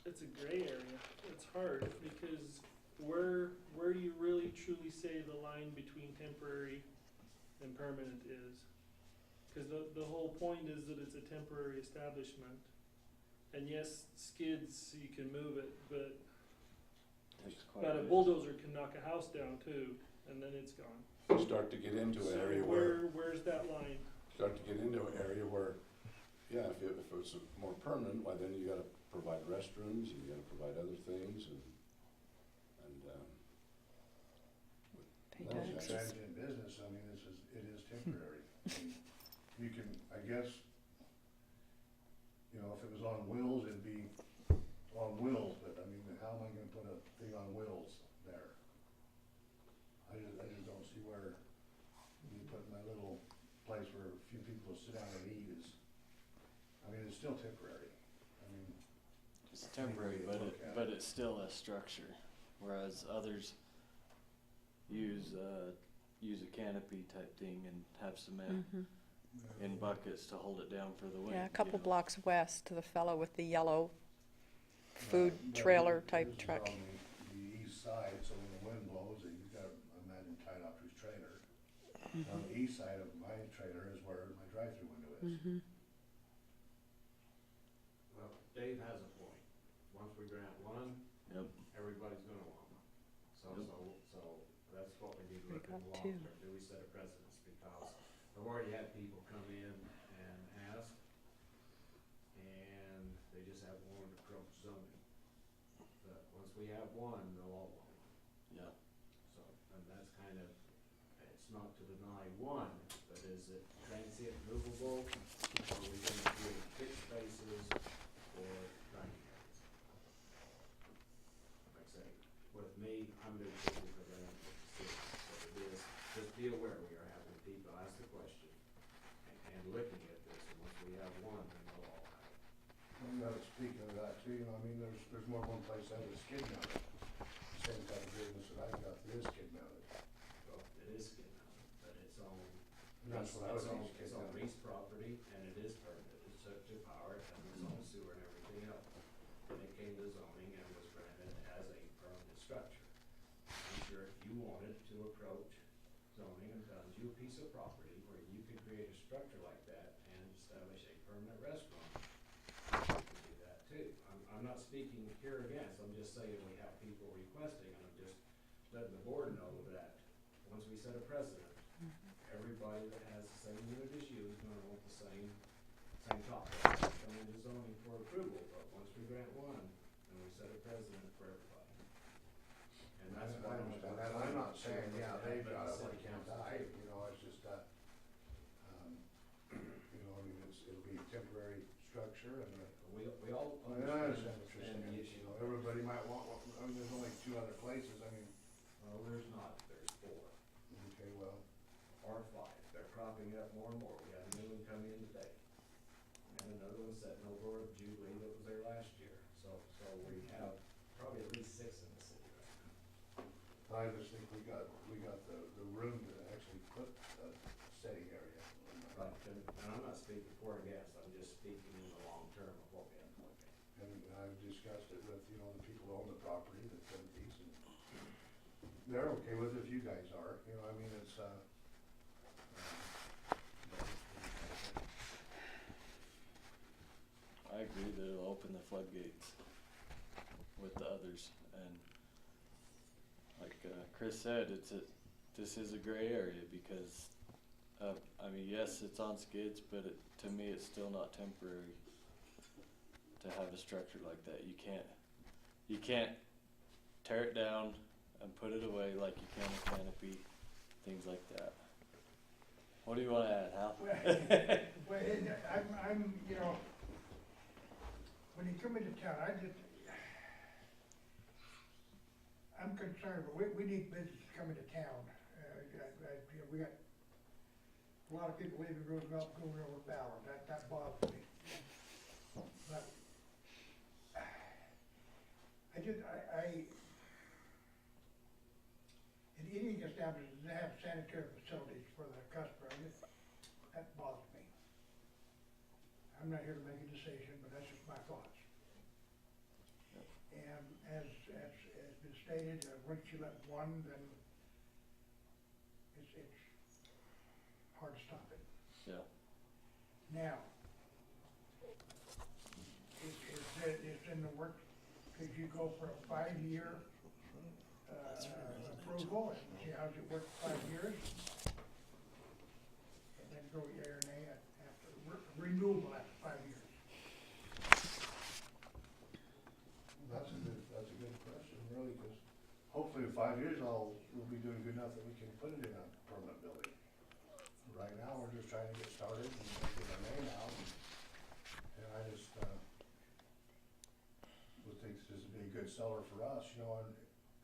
Speaker 13: it's a gray area. It's hard because where do you really truly say the line between temporary and permanent is? Because the whole point is that it's a temporary establishment, and yes, skids you can move it, but
Speaker 1: Takes quite
Speaker 13: but a
Speaker 1: bit.
Speaker 13: bulldozer can knock a house down too, and then it's gone.
Speaker 4: Start to get into an
Speaker 13: So
Speaker 4: area where,
Speaker 13: where's that line?
Speaker 4: start to get into an area where, yeah, if it's more permanent, why then you gotta provide restrooms, and you gotta provide other things, and
Speaker 2: Pay
Speaker 4: Well,
Speaker 12: It's a
Speaker 2: taxes.
Speaker 12: transient business, I mean, it is temporary. I mean, you can, I guess, you know, if it was on wheels, it'd be on wheels, but I mean, how am I gonna put a thing on wheels there? I just don't see where you put my little place where a few people sit down and eat is, I mean, it's still temporary. I mean,
Speaker 1: It's temporary, but it's still a structure, whereas others use a canopy type thing and have cement in buckets to hold it down for the wind.
Speaker 2: Yeah, a couple
Speaker 1: you know.
Speaker 2: blocks west, the fellow with the yellow food
Speaker 12: but
Speaker 2: trailer
Speaker 12: his
Speaker 2: type
Speaker 12: is
Speaker 2: truck.
Speaker 12: on the east side, so when the wind blows, he's got, I imagine, tied up to his trailer. On the east side of my trailer is where my drive-through window is.
Speaker 2: Mm-hmm.
Speaker 8: Well, Dave has a point. Once we grant one,
Speaker 1: Yep.
Speaker 8: everybody's gonna want one. So,
Speaker 1: Yep.
Speaker 8: so that's what we need to
Speaker 2: We
Speaker 8: look at
Speaker 2: got
Speaker 8: the long
Speaker 2: two.
Speaker 8: term. Do we set a precedence? Because I've already had people come in and ask, and they just have one approach zoning. But once we have one, they'll all want one.
Speaker 1: Yeah.
Speaker 8: So, and that's kind of, it's not to deny one, but is it transient movable? Or are we gonna create fixed spaces or dining areas? Like I say, with me, I'm gonna take it because I am with the city. So it is, just be aware, we are having people ask the question and looking at this, and once we have one, then they'll all have it.
Speaker 12: Well, you gotta speak of that too, you know, I mean, there's more than one place that is skid mounted. Same type of business that I've got that is skid mounted.
Speaker 8: Well, it is skid mounted, but it's on,
Speaker 12: And that's what I would think skid
Speaker 8: it's on
Speaker 12: mounted.
Speaker 8: Reese property, and it is permitted, it's up to power, and it's on sewer and everything else. And it came to zoning and was granted as a permanent structure. I'm sure if you wanted to approach zoning and found you a piece of property where you could create a structure like that and establish a permanent restaurant, you could do that too. I'm not speaking here against, I'm just saying we have people requesting, and I'm just letting the board know that once we set a precedent, everybody that has the same unit as you is gonna want the same topic. Come into zoning for approval, but once we grant one, then we set a precedent for everybody. And that's
Speaker 12: I
Speaker 8: why
Speaker 12: understand that, I'm not saying, yeah, they've got it like can't die, you know, it's just that, you know, I mean, it'll be a temporary structure and,
Speaker 8: We all
Speaker 12: I mean, I understand what you're
Speaker 8: understand
Speaker 12: saying,
Speaker 8: the
Speaker 12: you
Speaker 8: issue.
Speaker 12: know, everybody might want one, I mean, there's only two other places, I mean,
Speaker 8: Well, there's not, there's four
Speaker 12: okay, well,
Speaker 8: or five. They're cropping up more and more. We had a new one come in today. And another one sitting over at Jubilee that was there last year. So we have probably at least 6 in the city right now.
Speaker 12: I just think we got the room to actually put a setting area.
Speaker 8: Right, and I'm not speaking for or against, I'm just speaking in the long term of what we have to look at.
Speaker 12: And I've discussed it with, you know, the people who own the property, the Timothy's, and they're okay with it if you guys are, you know, I mean, it's,
Speaker 1: I agree that it'll open the floodgates with the others, and like Chris said, this is a gray area because, I mean, yes, it's on skids, but to me, it's still not temporary to have a structure like that. You can't tear it down and put it away like you can a canopy, things like that. What do you want to add, Hal?
Speaker 14: Well, I'm, you know, when you come into town, I'm concerned, but we need business to come into town. You know, we got a lot of people leaving Roosevelt, going over Ballard, that bothers me. But, in any establishment, they have sanitary facilities for the customer, and that bothers me. I'm not here to make a decision, but that's just my thoughts. And as been stated, once you let one, then it's hard to stop it.
Speaker 1: Yeah.
Speaker 14: Now, it's in the works, could you go for a 5-year approval and see how's it work for 5 years? And then go yea or nay after, renewable after 5 years?
Speaker 12: That's a good question, really, because hopefully in 5 years, we'll be doing good enough that we can put it in a permanent building. Right now, we're just trying to get started and get our name out, and I just, would think this would be a good seller for us, you know, and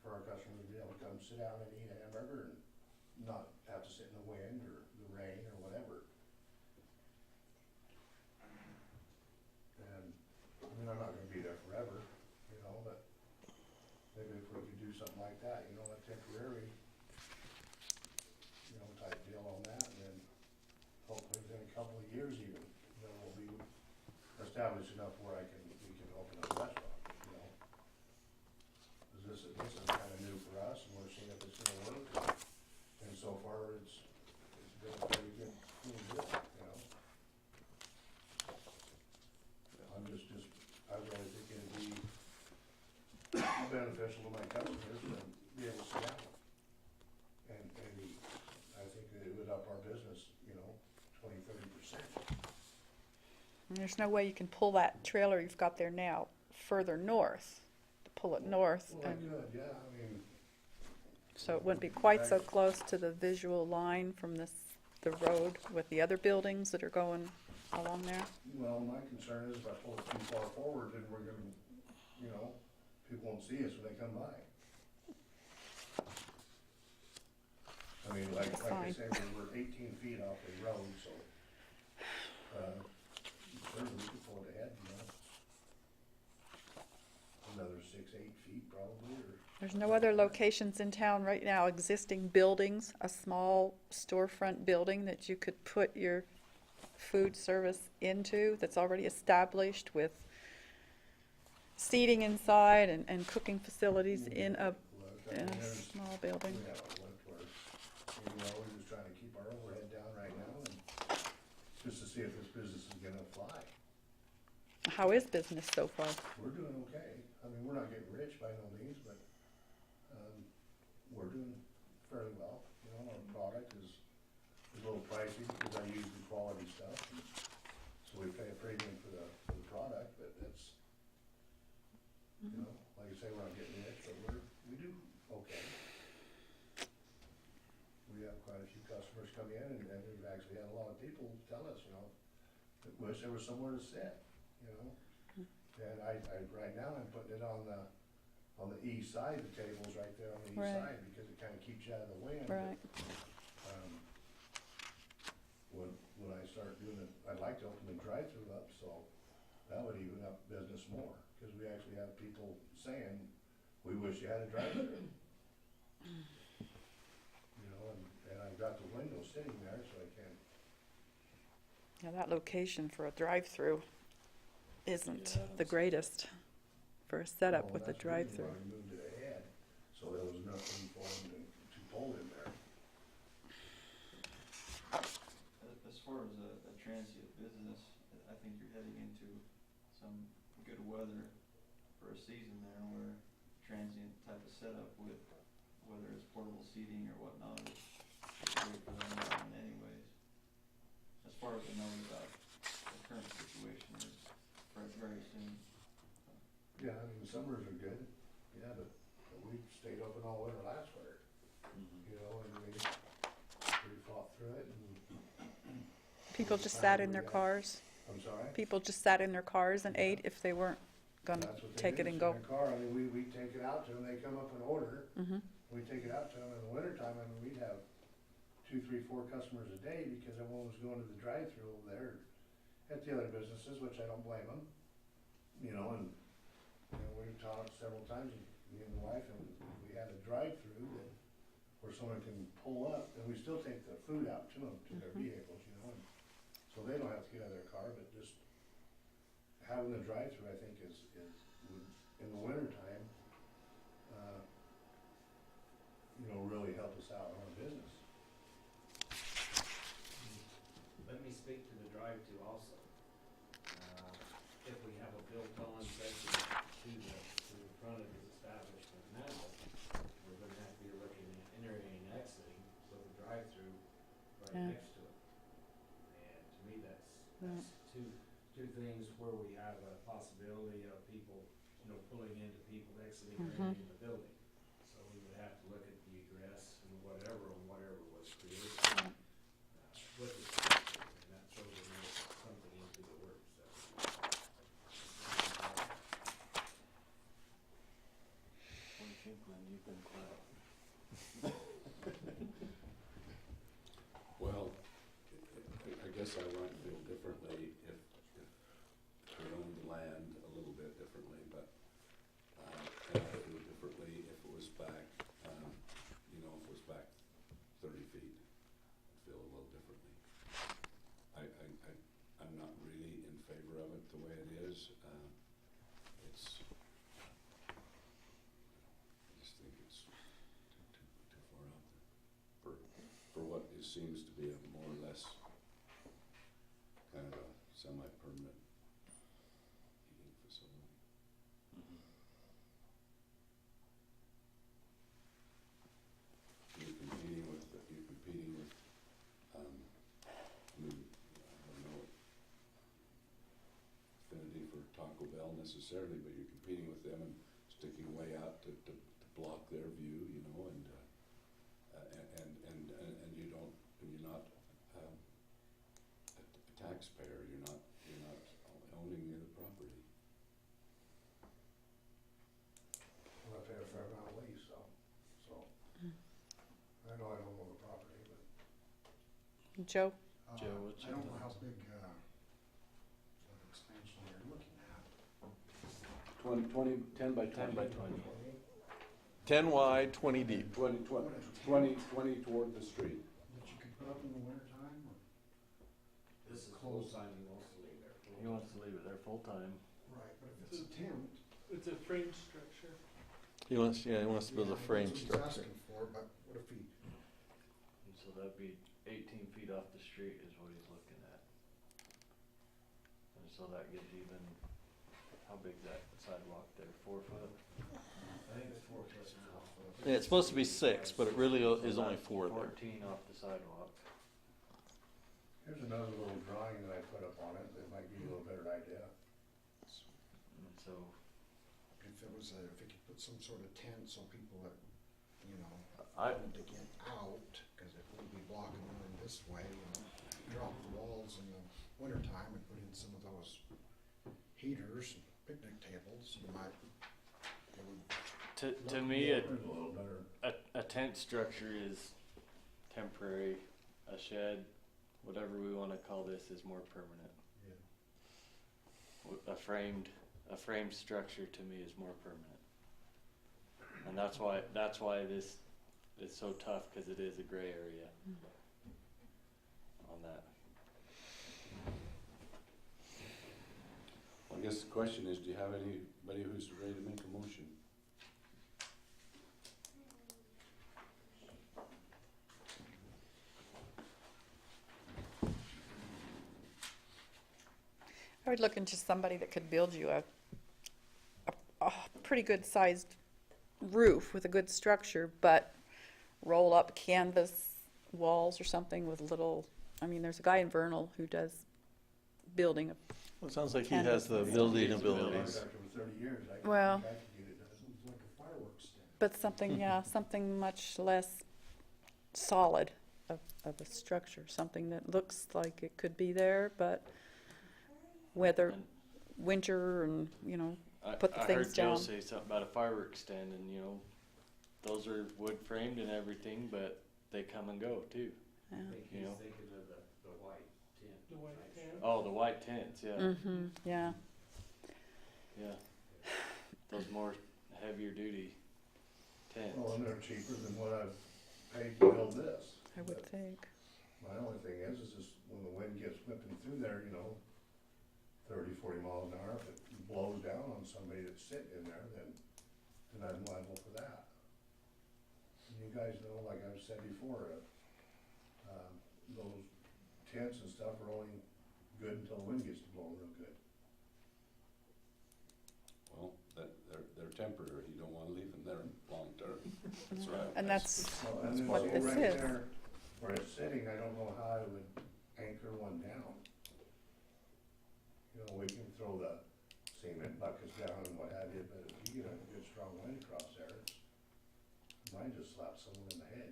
Speaker 12: for our customers to be able to come sit down and eat a hamburger and not have to sit in the wind or the rain or whatever. And, I mean, I'm not gonna be there forever, you know, but maybe if we could do something like that, you know, a temporary, you know, type deal on that, and then hopefully within a couple of years even, you know, we'll be established enough where we can open up a restaurant, you know? 'Cause this is kinda new for us, and we're seeing if it's gonna work, and so far it's been a pretty good, clean deal, you know? I really think it'd be beneficial to my customers to be able to sit down and eat. I think that it would up our business, you know, 20-30%.
Speaker 2: And there's no way you can pull that trailer you've got there now further north, to pull it north,
Speaker 12: Well, I
Speaker 2: and
Speaker 12: could, yeah, I mean,
Speaker 2: so it wouldn't be quite so close to the visual line from the road with the other buildings that are going along there.
Speaker 12: well, my concern is if I pull it too far forward, then we're gonna, you know, people won't see us when they come by. I mean, like I
Speaker 2: Fine.
Speaker 12: say, we're 18 feet off the road, so, certainly we could pull it ahead, you know. Another 6-8 feet probably, or.
Speaker 2: There's no other locations in town right now, existing buildings, a small storefront building that you could put your food service into that's already established with seating inside and cooking facilities in a small building.
Speaker 12: We have a lift where, you know, we're just trying to keep our overhead down right now and just to see if this business is gonna fly.
Speaker 2: How is business so far?
Speaker 12: We're doing okay. I mean, we're not getting rich by no means, but, we're doing fairly well. You know, our product is a little pricey because I use the quality stuff. So we pay a premium for the product, but that's, you know, like I say, we're not getting rich, but we do okay. We have quite a few customers come in and we've actually had a lot of people tell us, you know, that wish there was somewhere to sit, you know? And I right now I'm putting it on the east side, the table's right there on the east
Speaker 2: Right.
Speaker 12: side, because it kinda keeps you out of the wind.
Speaker 2: Right.
Speaker 12: But, when I start doing it, I'd like to open the drive-through up, so that would even up business more, cause we actually have people saying, we wish you had a drive-through. You know, and I've got the window sitting there, so I can,
Speaker 2: Yeah, that location for a drive-through isn't the greatest for a setup with a
Speaker 12: that's the reason
Speaker 2: drive-through.
Speaker 12: why we moved it ahead, so there was nothing for them to pull in there.
Speaker 10: As far as a transient business, I think you're heading into some good weather for a season there where transient type of setup with, whether it's portable seating or whatnot, is great for them around anyways. As far as I know about the current situation is very soon.
Speaker 12: Yeah, I mean, the summers are good, yeah, but we stayed open all winter last winter, you know, and we fought through it and.
Speaker 2: People just sat in their cars.
Speaker 12: I'm sorry?
Speaker 2: People just sat in their cars and ate if they weren't gonna
Speaker 12: That's what they
Speaker 2: take
Speaker 12: do,
Speaker 2: it and
Speaker 12: sit
Speaker 2: go.
Speaker 12: in their car, I mean, we take it out to them, they come up and order,
Speaker 2: Mhm.
Speaker 12: we take it out to them in the wintertime, I mean, we'd have 2, 3, 4 customers a day because everyone was going to the drive-through over there at the other businesses, which I don't blame them, you know, and, you know, we've talked several times, me and the wife, and we had a drive-through that, where someone can pull up, and we still take the food out to them, to their vehicles, you know, and so they don't have to get out of their car, but just having the drive-through, I think would, in the wintertime, really help us out on our business.
Speaker 8: Let me speak to the drive-through also. If we have a Bill Cullen section to the front of his establishment now, we're gonna have to be looking at entering and exiting with a drive-through right
Speaker 2: Yeah.
Speaker 8: next to it. And to me, that's two things where we have a possibility of people, pulling into people exiting or
Speaker 2: Mhm.
Speaker 8: entering the building. So we would have to look at the egress and whatever was created. With the structure, and that throws something into the works, so.
Speaker 1: What do you think, Lynn? You've been quiet.
Speaker 4: Well, I guess I might feel differently if we owned the land a little bit differently, but, and I feel differently if it was back, if it was back 30 feet, I'd feel a little differently. I'm not really in favor of it the way it is. I just think it's too far out there for what seems to be a more or less kind of a semi-permanent heating facility. You're competing with, I don't know, affinity for Taco Bell necessarily, but you're competing with them and sticking way out to block their view, and you're not a taxpayer. You're not owning the property.
Speaker 12: Well, I pay a fair amount of lease, so, I know I don't own the property, but.
Speaker 2: Joe?
Speaker 1: Joe, what's
Speaker 15: I
Speaker 1: your
Speaker 15: don't know how
Speaker 1: thoughts?
Speaker 15: big, of expansion you're looking at.
Speaker 4: 10 by
Speaker 1: 10 by 20.
Speaker 3: 10 wide, 20 deep.
Speaker 4: 20 toward the street.
Speaker 15: That you could put up in the winter time, or?
Speaker 8: This is
Speaker 15: Close.
Speaker 8: full-time, he wants to leave there.
Speaker 1: He wants to leave it there full time.
Speaker 15: Right, but if it's a tent.
Speaker 13: It's a frame structure.
Speaker 3: He wants to build a frame
Speaker 15: That's what
Speaker 3: structure.
Speaker 15: he's asking for, but what if he,
Speaker 1: And so that'd be 18 feet off the street is what he's looking at. And so that gives even, how big's that sidewalk there? 4 foot?
Speaker 8: I think it's 4 foot now.
Speaker 3: Yeah, it's supposed to be 6, but it really is only 4 there.
Speaker 1: 14 off the sidewalk.
Speaker 12: Here's another little drawing that I put up on it that might give you a little better idea.
Speaker 1: And so,
Speaker 15: if it was a, if he could put some sort of tent so people that,
Speaker 1: I,
Speaker 15: wanted to get out, cause it would be blocking them in this way, drop the walls in the winter time and put in some of those heaters and picnic tables, you might, it would
Speaker 1: to me,
Speaker 12: A little better.
Speaker 1: a tent structure is temporary. A shed, whatever we want to call this, is more permanent.
Speaker 15: Yeah.
Speaker 1: A framed structure to me is more permanent, and that's why this is so tough, because it is a gray area on that.
Speaker 4: I guess the question is, do you have anybody who's ready to make a motion?
Speaker 2: I would look into somebody that could build you a pretty good sized roof with a good structure, but roll up canvas walls or something with little, there's a guy in Vernal who does building.
Speaker 3: Well, it sounds like he has the building abilities.
Speaker 12: After 30 years, I
Speaker 2: Well-
Speaker 12: think I could get it done.
Speaker 15: It's like a fireworks stand.
Speaker 2: But something, something much less solid of a structure, something that looks like it could be there, but weather,
Speaker 1: And
Speaker 2: winter and, put the
Speaker 1: I
Speaker 2: things
Speaker 1: heard Joe
Speaker 2: down.
Speaker 1: say something about a fireworks stand, and those are wood framed and everything, but they come and go too.
Speaker 2: Yeah.
Speaker 8: I think
Speaker 1: You
Speaker 8: he's
Speaker 1: know.
Speaker 8: thinking of the white tent.
Speaker 13: The white
Speaker 8: type
Speaker 13: tent.
Speaker 8: structure.
Speaker 1: Oh, the white tents, yeah,
Speaker 2: Mm-hmm, yeah.
Speaker 1: yeah. Those more heavier duty tents.
Speaker 12: Well, and they're cheaper than what I've paid to build this.
Speaker 2: I would
Speaker 12: But
Speaker 2: think.
Speaker 12: my only thing is just when the wind gets whipping through there, 30, 40 miles an hour. If it blows down on somebody that's sitting in there, then I'm liable for that. And you guys know, like I've said before, those tents and stuff are only good until the wind gets to blowing real good.
Speaker 4: Well, they're temporary, you don't wanna leave them there long-term, that's right.
Speaker 2: And that's
Speaker 12: Well, and then
Speaker 2: what
Speaker 12: see
Speaker 2: this
Speaker 12: right
Speaker 2: is.
Speaker 12: there where it's sitting, I don't know how I would anchor one down. You know, we can throw the cement buckets down and what have you, but if you get a good strong wind across there, it might just slap someone in the head.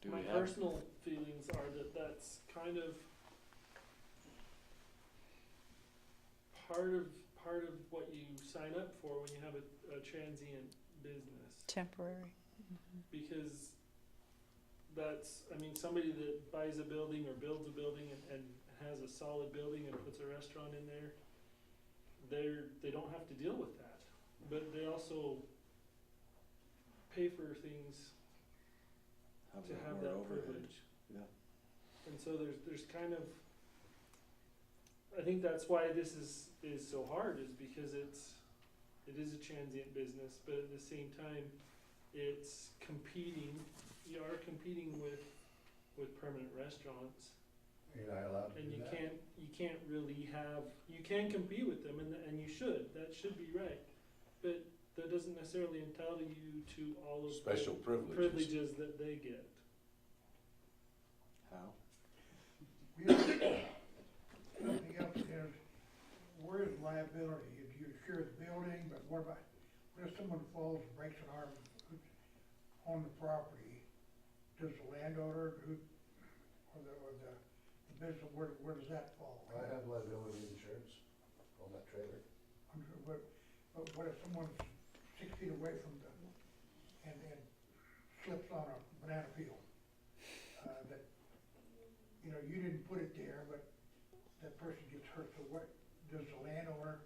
Speaker 1: Do
Speaker 13: My
Speaker 1: we have,
Speaker 13: personal feelings are that that's kind of part of what you sign up for when you have a transient business.
Speaker 2: Temporary.
Speaker 13: Because that's, I mean, somebody that buys a building or builds a building and has a solid building and puts a restaurant in there, they don't have to deal with that. But they also pay for things
Speaker 1: have
Speaker 13: to have
Speaker 1: more
Speaker 13: that
Speaker 1: overhead?
Speaker 13: privilege.
Speaker 1: Yeah.
Speaker 13: And so there's kind of, I think that's why this is so hard, is because it is a transient business, but at the same time, it's competing, you are competing with permanent restaurants.
Speaker 12: You're not allowed to
Speaker 13: And
Speaker 12: do
Speaker 13: you
Speaker 12: that.
Speaker 13: can't really have, you can compete with them, and you should, that should be right. But that doesn't necessarily entitle you to all of
Speaker 4: Special
Speaker 13: the
Speaker 4: privileges.
Speaker 13: privileges that they get.
Speaker 1: How?
Speaker 14: Something else is, where is liability? If you insure the building, but what if someone falls and breaks an arm on the property? Does the landowner or the business, where does that fall?
Speaker 12: I have liability insurance on that trailer.
Speaker 14: But what if someone's 6 feet away from and slips on a banana peel? That, you know, you didn't put it there, but that person gets hurt, so what, does the landowner,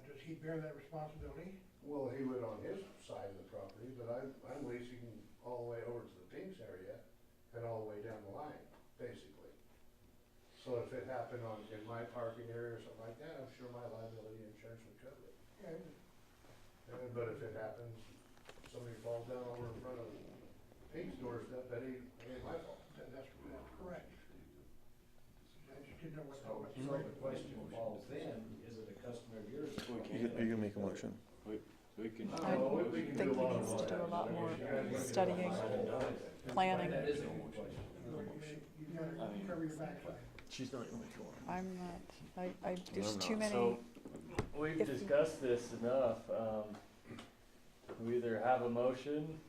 Speaker 14: does he bear that responsibility?
Speaker 12: Well, he would on his side of the property, but I'm leasing all the way over to the Pinks area and all the way down the line, basically. So if it happened in my parking area or something like that, I'm sure my liability insurance would cover it.
Speaker 14: Yeah,
Speaker 12: But if it happens, somebody falls down over in front of Pink's doorstep, that ain't my fault.
Speaker 14: that's correct. I just didn't know what.
Speaker 8: So the question falls then, is it a customer of yours?
Speaker 1: We
Speaker 3: You
Speaker 1: can,
Speaker 3: can make a motion.
Speaker 1: we can.
Speaker 2: I
Speaker 12: we can
Speaker 2: think
Speaker 12: do a
Speaker 2: he
Speaker 12: lot
Speaker 2: needs
Speaker 12: of
Speaker 2: to do a lot more
Speaker 12: Yeah.
Speaker 2: studying, planning.
Speaker 8: That is a good question.
Speaker 14: You gotta cover your backside.
Speaker 3: She's not gonna make one.
Speaker 2: I'm not, there's
Speaker 3: I'm
Speaker 2: too
Speaker 3: not.
Speaker 2: many.
Speaker 1: So, we've
Speaker 2: If-
Speaker 1: discussed this enough, we either have a motion,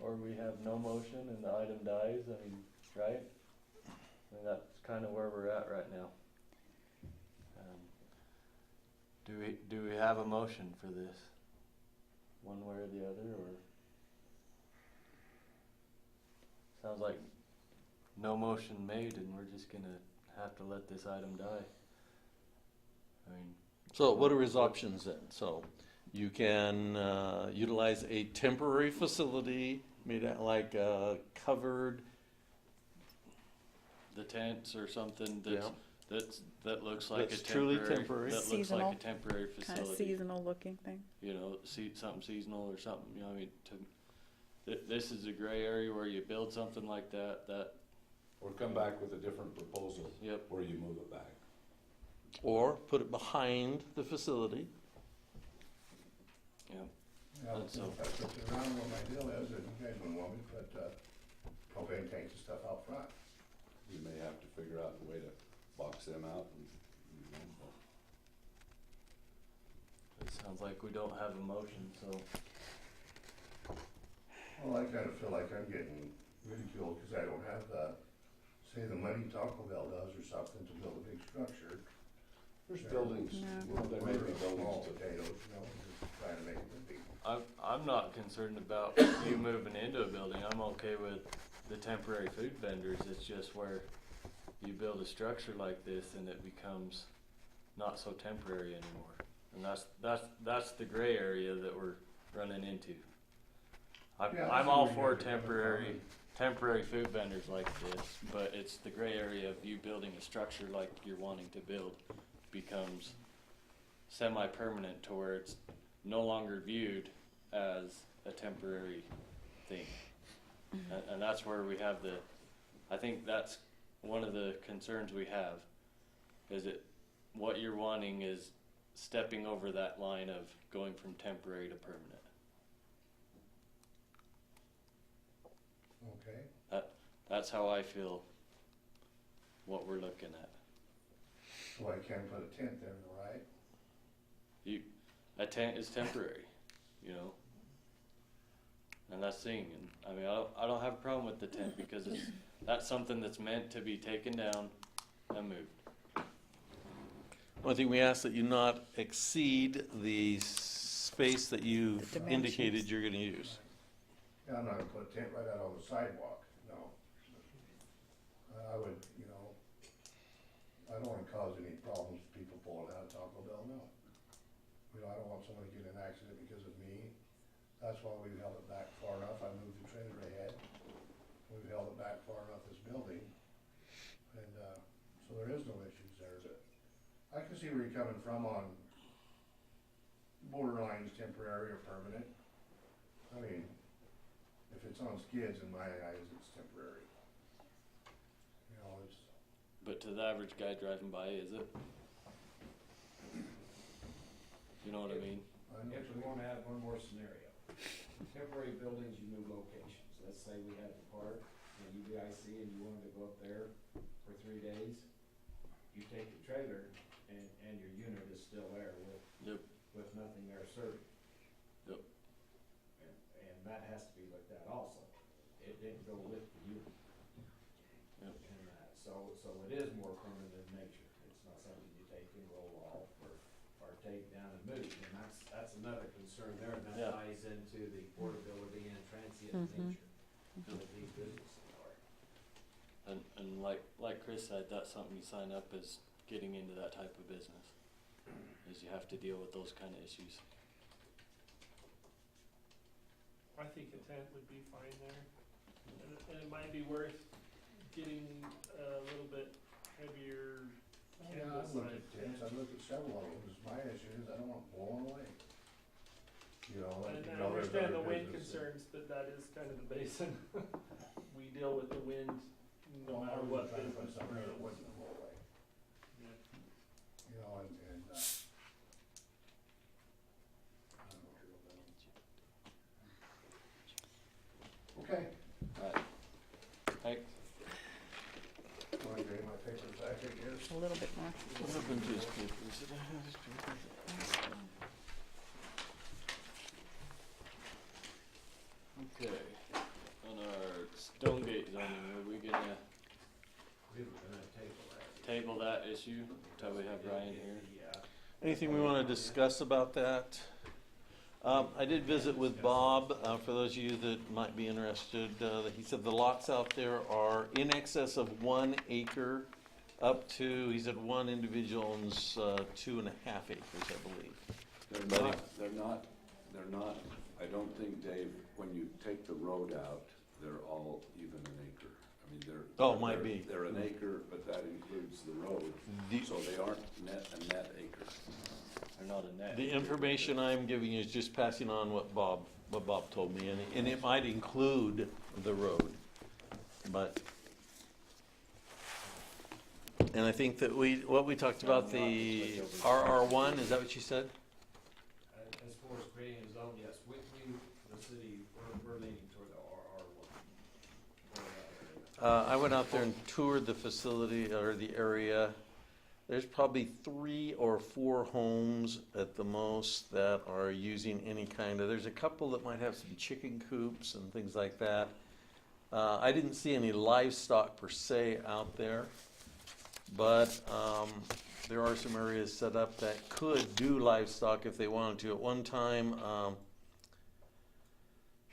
Speaker 1: or we have no motion and the item dies, I mean, right? And that's kinda where we're at right now. Do we have a motion for this? One way or the other, or? Sounds like no motion made and we're just gonna have to let this item die. I mean,
Speaker 3: So what are his options then? So you can utilize a temporary facility, made out like covered.
Speaker 1: the tents or something
Speaker 3: Yeah.
Speaker 1: that looks like
Speaker 3: That's
Speaker 1: a
Speaker 3: truly
Speaker 1: temporary,
Speaker 3: temporary.
Speaker 1: that looks
Speaker 2: Seasonal,
Speaker 1: like a temporary
Speaker 2: Kind of
Speaker 1: facility.
Speaker 2: seasonal looking thing.
Speaker 1: You know, something seasonal or something, you know, I mean, this is a gray area where you build something like that,
Speaker 4: Or come back with a different proposal
Speaker 1: yep,
Speaker 4: where you move it back.
Speaker 3: Or put it behind the facility.
Speaker 1: yep.
Speaker 12: Now,
Speaker 1: And so-
Speaker 12: if I put it around where my deal is, and you guys wouldn't want me to put propane tanks and stuff out front.
Speaker 4: You may have to figure out a way to box them out and,
Speaker 1: It sounds like we don't have a motion, so,
Speaker 12: Well, I kinda feel like I'm getting ridiculed because I don't have say the money Taco Bell does or something to build a big structure.
Speaker 4: there's buildings,
Speaker 2: No.
Speaker 4: well, there may be
Speaker 12: Small
Speaker 4: buildings to
Speaker 12: potatoes, you know, just trying to make it big.
Speaker 1: I'm not concerned about you moving into a building, I'm okay with the temporary food vendors, it's just where you build a structure like this and it becomes not so temporary anymore. And that's the gray area that we're running into.
Speaker 12: Yeah,
Speaker 1: I'm
Speaker 12: I
Speaker 1: all
Speaker 12: see
Speaker 1: for
Speaker 12: where you're coming from.
Speaker 1: temporary food vendors like this, but it's the gray area of you building a structure like you're wanting to build becomes semi-permanent to where it's no longer viewed as a temporary thing. And that's where we have I think that's one of the concerns we have, is it, what you're wanting is stepping over that line of going from temporary to permanent.
Speaker 12: Okay,
Speaker 1: That's how I feel what we're looking at.
Speaker 12: so I can put a tent there, right?
Speaker 1: A tent is temporary, you know? And that's the thing, and I mean, I don't have a problem with the tent because that's something that's meant to be taken down and moved.
Speaker 3: One thing we ask that you not exceed the space that you've
Speaker 2: The
Speaker 3: indicated
Speaker 2: dimensions.
Speaker 3: you're gonna use.
Speaker 12: Yeah, I'm not gonna put a tent right out on the sidewalk, no. I would, you know, I don't wanna cause any problems with people pulling out of Taco Bell, no. You know, I don't want someone to get in an accident because of me. That's why we've held it back far enough. I moved the trailer ahead. We've held it back far enough, this building. And, so there is no issues there, but I can see where you're coming from on borderline temporary or permanent. I mean, if it's on skids, in my eyes, it's temporary. You know, it's,
Speaker 1: But to the average guy driving by, is it? You know what I mean?
Speaker 12: I know.
Speaker 8: If we wanna add one more scenario, temporary buildings, you move locations, let's say we have the park, and UBIC, and you wanted to go up there for 3 days, you take the trailer, and your unit is still there
Speaker 1: Yep.
Speaker 8: with nothing there serving.
Speaker 1: Yep.
Speaker 8: And that has to be looked at also, it didn't go with the unit.
Speaker 1: Yep.
Speaker 8: And so it is more permanent in nature, it's not something you take and roll off or take down and move, and that's another concern there, and
Speaker 1: Yeah.
Speaker 8: that ties into the portability and transient nature of these businesses are.
Speaker 1: And like Chris said, that's something you sign up as getting into that type of business, is you have to deal with those kind of issues.
Speaker 13: I think a tent would be fine there. And it might be worth getting a little bit heavier
Speaker 12: yeah,
Speaker 13: canvas
Speaker 12: I've looked
Speaker 13: side
Speaker 12: at tents,
Speaker 13: tent.
Speaker 12: I've looked at several of them. My issue is I don't want them blowing away. You know, like,
Speaker 13: And
Speaker 12: you
Speaker 13: I
Speaker 12: know, there's
Speaker 13: understand
Speaker 12: other
Speaker 13: the wind
Speaker 12: businesses.
Speaker 13: concerns, but that is kind of the basin. We deal with the wind no
Speaker 12: Well, I
Speaker 13: matter
Speaker 12: was
Speaker 13: what
Speaker 12: trying to put
Speaker 13: business
Speaker 12: something
Speaker 13: we're
Speaker 12: that
Speaker 13: in.
Speaker 12: wouldn't blow away,
Speaker 13: Yeah.
Speaker 12: you know, and, I don't know what you're looking at. Okay,
Speaker 1: Alright. Thanks.
Speaker 12: want to give my papers back, I guess?
Speaker 2: A little bit more.
Speaker 3: What happened to his papers? Did I have his papers?
Speaker 1: Okay. On our Stonegate zoning, are we gonna
Speaker 8: We were gonna table that.
Speaker 1: table that issue till we have Ryan here?
Speaker 8: Yeah.
Speaker 3: Anything we wanna discuss about that? I did visit with Bob, for those of you that might be interested, he said the lots out there are in excess of 1 acre, up to, he said one individual owns 2.5 acres, I believe.
Speaker 4: They're not, I don't think, Dave, when you take the road out, they're all even an acre. I mean,
Speaker 3: Oh, might be.
Speaker 4: They're an acre, but that includes the road, so they aren't a net acre.
Speaker 1: They're not a net.
Speaker 3: The information I'm giving you is just passing on what Bob told me, and it might include the road, but. And I think that what we talked about, the RR1, is that what you said?
Speaker 8: As far as creating a zone, yes, with you, the city, we're leaning toward the RR1.
Speaker 3: I went out there and toured the facility or the area. There's probably 3 or 4 homes at the most that are using any kind of, there's a couple that might have some chicken coops and things like that. I didn't see any livestock per se out there, but there are some areas set up that could do livestock if they wanted to. At one time,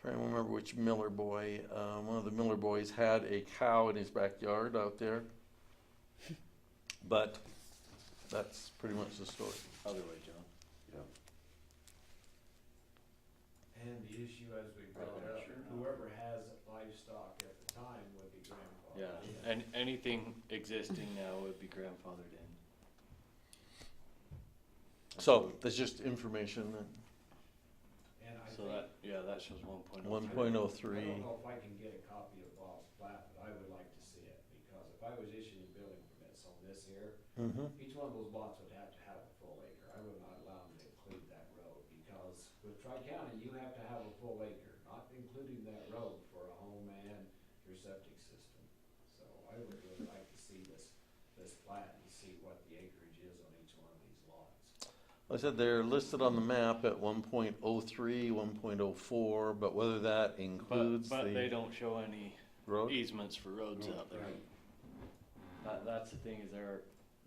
Speaker 3: trying to remember which Miller boy, one of the Miller boys had a cow in his backyard out there. But that's pretty much the story.
Speaker 1: Other way, John.
Speaker 4: Yeah.
Speaker 8: And the issue as we brought it up,
Speaker 1: Yeah, and anything existing now would be grandfathered in.
Speaker 3: So, that's just information,
Speaker 8: And I
Speaker 1: So
Speaker 8: think,
Speaker 1: that, yeah, that shows 1.03.
Speaker 3: 1.03.
Speaker 8: I don't know if I can get a copy of Bob's plat, but I would like to see it, because if I was issuing building permits on this here, each one of those lots would have to have a full acre. I would not allow them to include that road, because with Tri-County, you have to have a full acre, not including that road for a home and your septic system. So I would really like to see this plat and see what the acreage is on each one of these lots.
Speaker 3: I said they're listed on the map at 1.03, 1.04, but whether that includes
Speaker 1: But they
Speaker 3: the
Speaker 1: don't show any
Speaker 3: road?
Speaker 1: easements for roads
Speaker 4: No,
Speaker 1: out there.
Speaker 4: right.
Speaker 1: That's the thing, is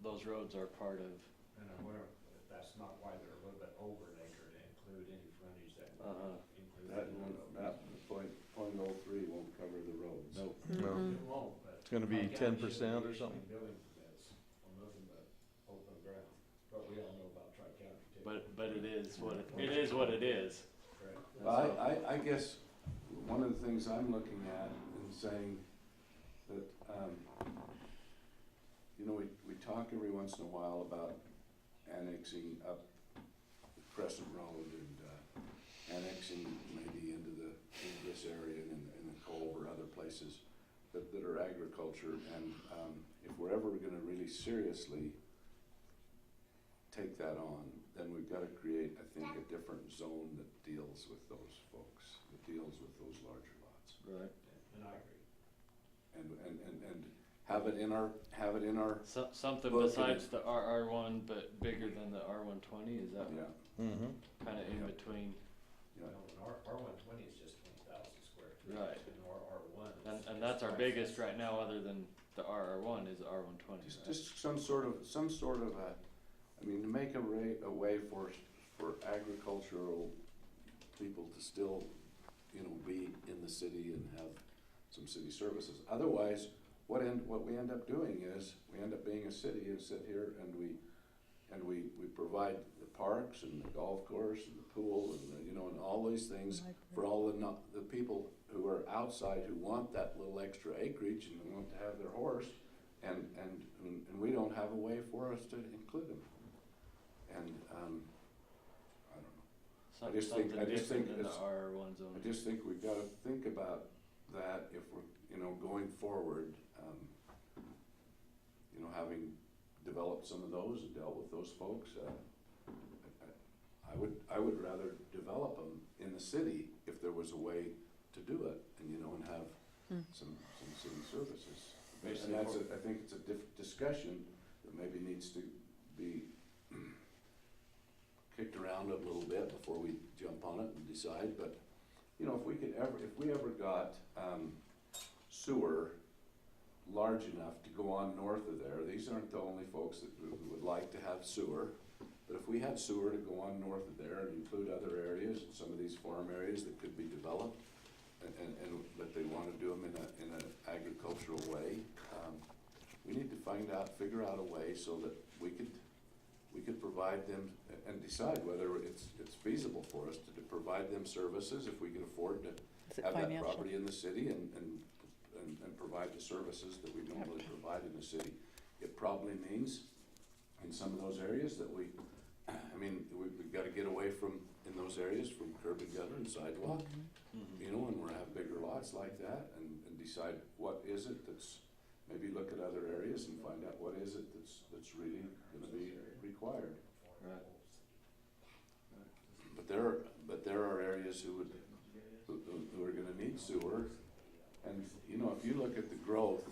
Speaker 1: those roads are part of,
Speaker 8: And I wonder if that's not why they're a little bit over an acre to include any frontage that would include.
Speaker 4: That
Speaker 8: any
Speaker 4: won't,
Speaker 8: road.
Speaker 4: that .03 won't cover the roads.
Speaker 3: No.
Speaker 8: It won't, but.
Speaker 3: It's gonna be
Speaker 8: Tri-County
Speaker 3: 10% or
Speaker 8: shouldn't be
Speaker 3: something?
Speaker 8: issuing building permits on nothing but open ground, but we all know about Tri-County too.
Speaker 1: but it is what it is.
Speaker 8: Correct.
Speaker 4: Well, I guess one of the things I'm looking at and saying that, you know, we talk every once in a while about annexing up Crescent Road and, annexing maybe into this area and in the Cove or other places that are agriculture. And, if we're ever gonna really seriously take that on, then we've gotta create, I think, a different zone that deals with those folks, that deals with those larger lots.
Speaker 1: Right.
Speaker 8: And I agree.
Speaker 4: And have it in our,
Speaker 1: Something
Speaker 4: Well,
Speaker 1: besides the RR1, but bigger than the R120, is that
Speaker 4: yeah,
Speaker 1: kinda in between?
Speaker 4: yeah.
Speaker 8: No, and R120 is just 20,000 square feet.
Speaker 1: Right.
Speaker 8: And R1 is.
Speaker 1: And that's our biggest right now, other than the RR1, is the R120, right?
Speaker 4: Just some sort of I mean, to make a way for agricultural people to still, you know, be in the city and have some city services. Otherwise, what we end up doing is, we end up being a city and sit here and we provide the parks and the golf course and the pool and the, you know, and all these things for all the people who are outside who want that little extra acreage and want to have their horse, and we don't have a way for us to include them. And, I don't know. I just think
Speaker 1: Something different than the
Speaker 4: it's-
Speaker 1: RR1 zone.
Speaker 4: I just think we've gotta think about that if we're, you know, going forward, you know, having developed some of those and dealt with those folks, I would rather develop them in the city if there was a way to do it, and, you know, and have some city services. And that's I think it's a discussion that maybe needs to be kicked around a little bit before we jump on it and decide, but, you know, if we ever got, sewer large enough to go on north of there, these aren't the only folks that would like to have sewer, but if we had sewer to go on north of there and include other areas, some of these farm areas that could be developed, but they wanna do them in an agricultural way, we need to figure out a way so that we could provide them and decide whether it's feasible for us to provide them services, if we can afford to
Speaker 2: Is it
Speaker 4: have that
Speaker 2: financial?
Speaker 4: property in the city and provide the services that we normally provide in the city. It probably means in some of those areas that we've gotta get away from, in those areas, from curb and gutter and sidewalk, you know, and we're gonna have bigger lots like that, and decide what is it that's, maybe look at other areas and find out what is it that's really gonna be required.
Speaker 1: Right.
Speaker 4: But there are areas who are gonna need sewer, and, you know, if you look at the growth,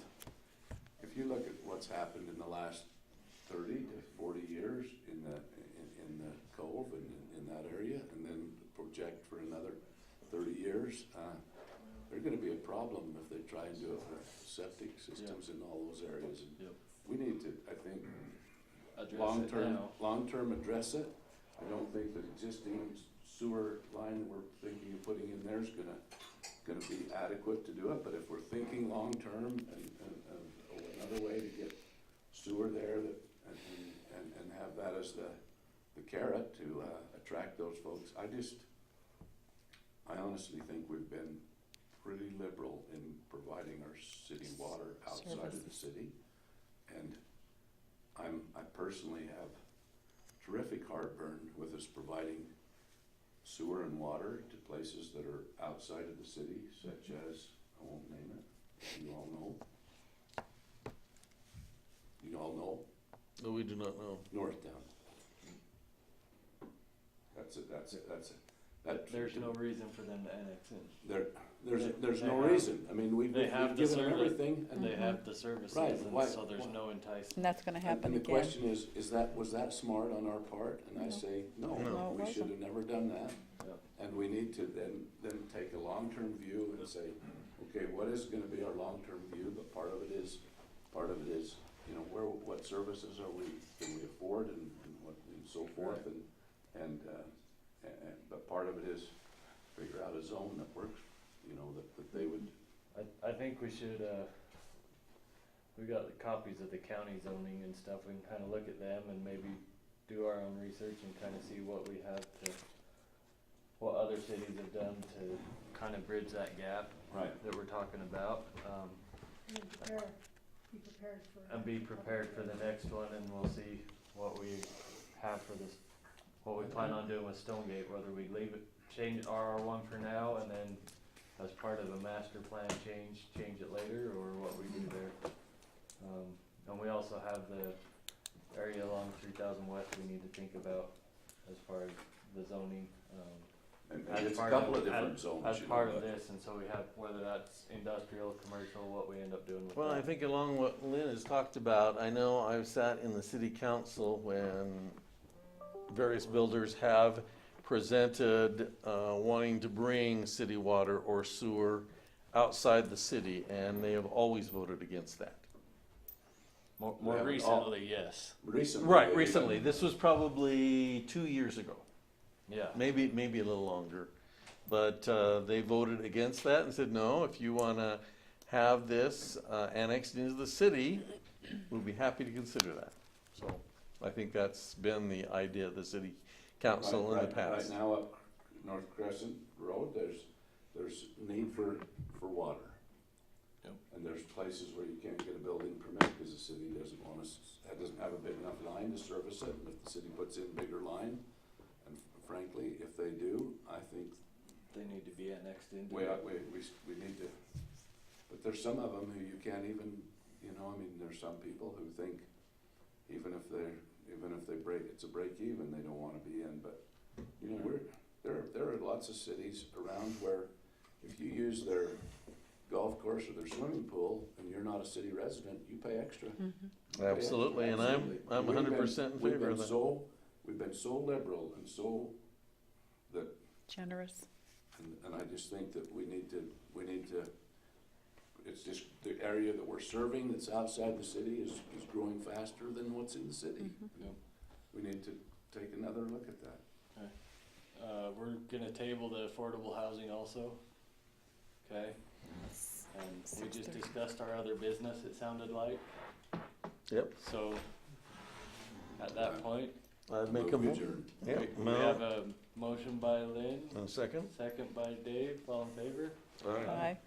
Speaker 4: if you look at what's happened in the last 30 to 40 years in the Cove and in that area, and then project for another 30 years, there's gonna be a problem if they try and do it with septic systems in all those areas. And
Speaker 1: Yep.
Speaker 4: we need to, I think,
Speaker 1: Address it
Speaker 4: long-term
Speaker 1: now.
Speaker 4: address it. I don't think the existing sewer line that we're thinking of putting in there is gonna be adequate to do it, but if we're thinking long-term and another way to get sewer there and have that as the carrot to attract those folks, I honestly think we've been pretty liberal in providing our city water out outside of the
Speaker 2: Services.
Speaker 4: city. And I personally have terrific heartburn with us providing sewer and water to places that are outside of the city, such as, I won't name it, you all know. You all know,
Speaker 3: No, we do not know.
Speaker 4: Northtown. That's it.
Speaker 1: There's no reason for them to annex in.
Speaker 4: There's
Speaker 1: They
Speaker 4: no
Speaker 1: have-
Speaker 4: reason. I mean, we've
Speaker 1: They have
Speaker 4: given
Speaker 1: the
Speaker 4: them
Speaker 1: service,
Speaker 4: everything,
Speaker 1: and they
Speaker 2: Mhm.
Speaker 1: have the services,
Speaker 4: Right,
Speaker 1: and
Speaker 4: why-
Speaker 1: so there's
Speaker 4: why-
Speaker 1: no enticement.
Speaker 2: And that's gonna happen
Speaker 4: and the
Speaker 2: again.
Speaker 4: question is was that smart on our part? And I
Speaker 2: No.
Speaker 4: say, no,
Speaker 2: No, it
Speaker 4: we should
Speaker 2: wasn't.
Speaker 4: have never done that.
Speaker 1: Yep.
Speaker 4: And we need to then take a long-term view and say, okay, what is gonna be our long-term view? But part of it is, you know, what services can we afford and what, and so forth, and but part of it is figure out a zone that works, you know, that they would.
Speaker 1: I think we should, we got the copies of the county zoning and stuff, we can kinda look at them and maybe do our own research and kinda see what we have what other cities have done to kinda bridge that gap
Speaker 4: Right.
Speaker 1: that we're talking about.
Speaker 6: And be prepared for.
Speaker 1: And be prepared for the next one, and we'll see what we have for this, what we plan on doing with Stonegate, whether we leave it, change RR1 for now, and then as part of a master plan change it later, or what we do there. And we also have the area along 3000 West we need to think about as far as the zoning,
Speaker 4: And
Speaker 1: as
Speaker 4: it's a
Speaker 1: part
Speaker 4: couple
Speaker 1: of-
Speaker 4: of different
Speaker 1: as-
Speaker 4: zones,
Speaker 1: as
Speaker 4: you
Speaker 1: part
Speaker 4: know,
Speaker 1: of
Speaker 4: but-
Speaker 1: this, and so we have, whether that's industrial, commercial, what we end up doing with
Speaker 3: Well, I
Speaker 1: that.
Speaker 3: think along what Lynn has talked about, I know I've sat in the city council when various builders have presented wanting to bring city water or sewer outside the city, and they have always voted against that.
Speaker 1: More
Speaker 4: Yeah, all-
Speaker 1: recently, yes.
Speaker 4: Recently.
Speaker 3: Right,
Speaker 4: they-
Speaker 3: recently. This was probably 2 years ago.
Speaker 1: Yeah.
Speaker 3: Maybe a little longer. But they voted against that and said, no, if you want to have this annexed into the city, we'll be happy to consider that. So I think that's been the idea of the city council in the past.
Speaker 4: Right now up North Crescent Road, there's need for water.
Speaker 1: Yep.
Speaker 4: And there's places where you can't get a building permit because the city doesn't have a big enough line to service it. And if the city puts in a bigger line, and frankly, if they do, I think
Speaker 1: They need to be annexed into
Speaker 4: we
Speaker 1: it.
Speaker 4: need to, but there's some of them who you can't even, you know, I mean, there's some people who think even if they it's a break even, they don't wanna be in, but, you know, there are lots of cities around where if you use their golf course or their swimming pool and you're not a city resident, you pay extra.
Speaker 3: Absolutely, and I'm
Speaker 4: We've been-
Speaker 3: 100% in favor of that.
Speaker 4: We've been so liberal and so that,
Speaker 2: Generous.
Speaker 4: and I just think that we need to, it's just the area that we're serving that's outside the city is growing faster than what's in the city.
Speaker 1: Yep.
Speaker 4: We need to take another look at that.
Speaker 1: We're gonna table the affordable housing also, okay? And we just
Speaker 2: 6:30.
Speaker 1: discussed our other business, it sounded like,
Speaker 3: Yep,
Speaker 1: so at that point,
Speaker 3: I'd make a
Speaker 4: Move
Speaker 3: motion.
Speaker 4: adjourned.
Speaker 3: Yep,
Speaker 1: we have a motion by Lynn,
Speaker 3: and second?
Speaker 1: second by Dave, all in favor?
Speaker 3: All right.
Speaker 2: Aye.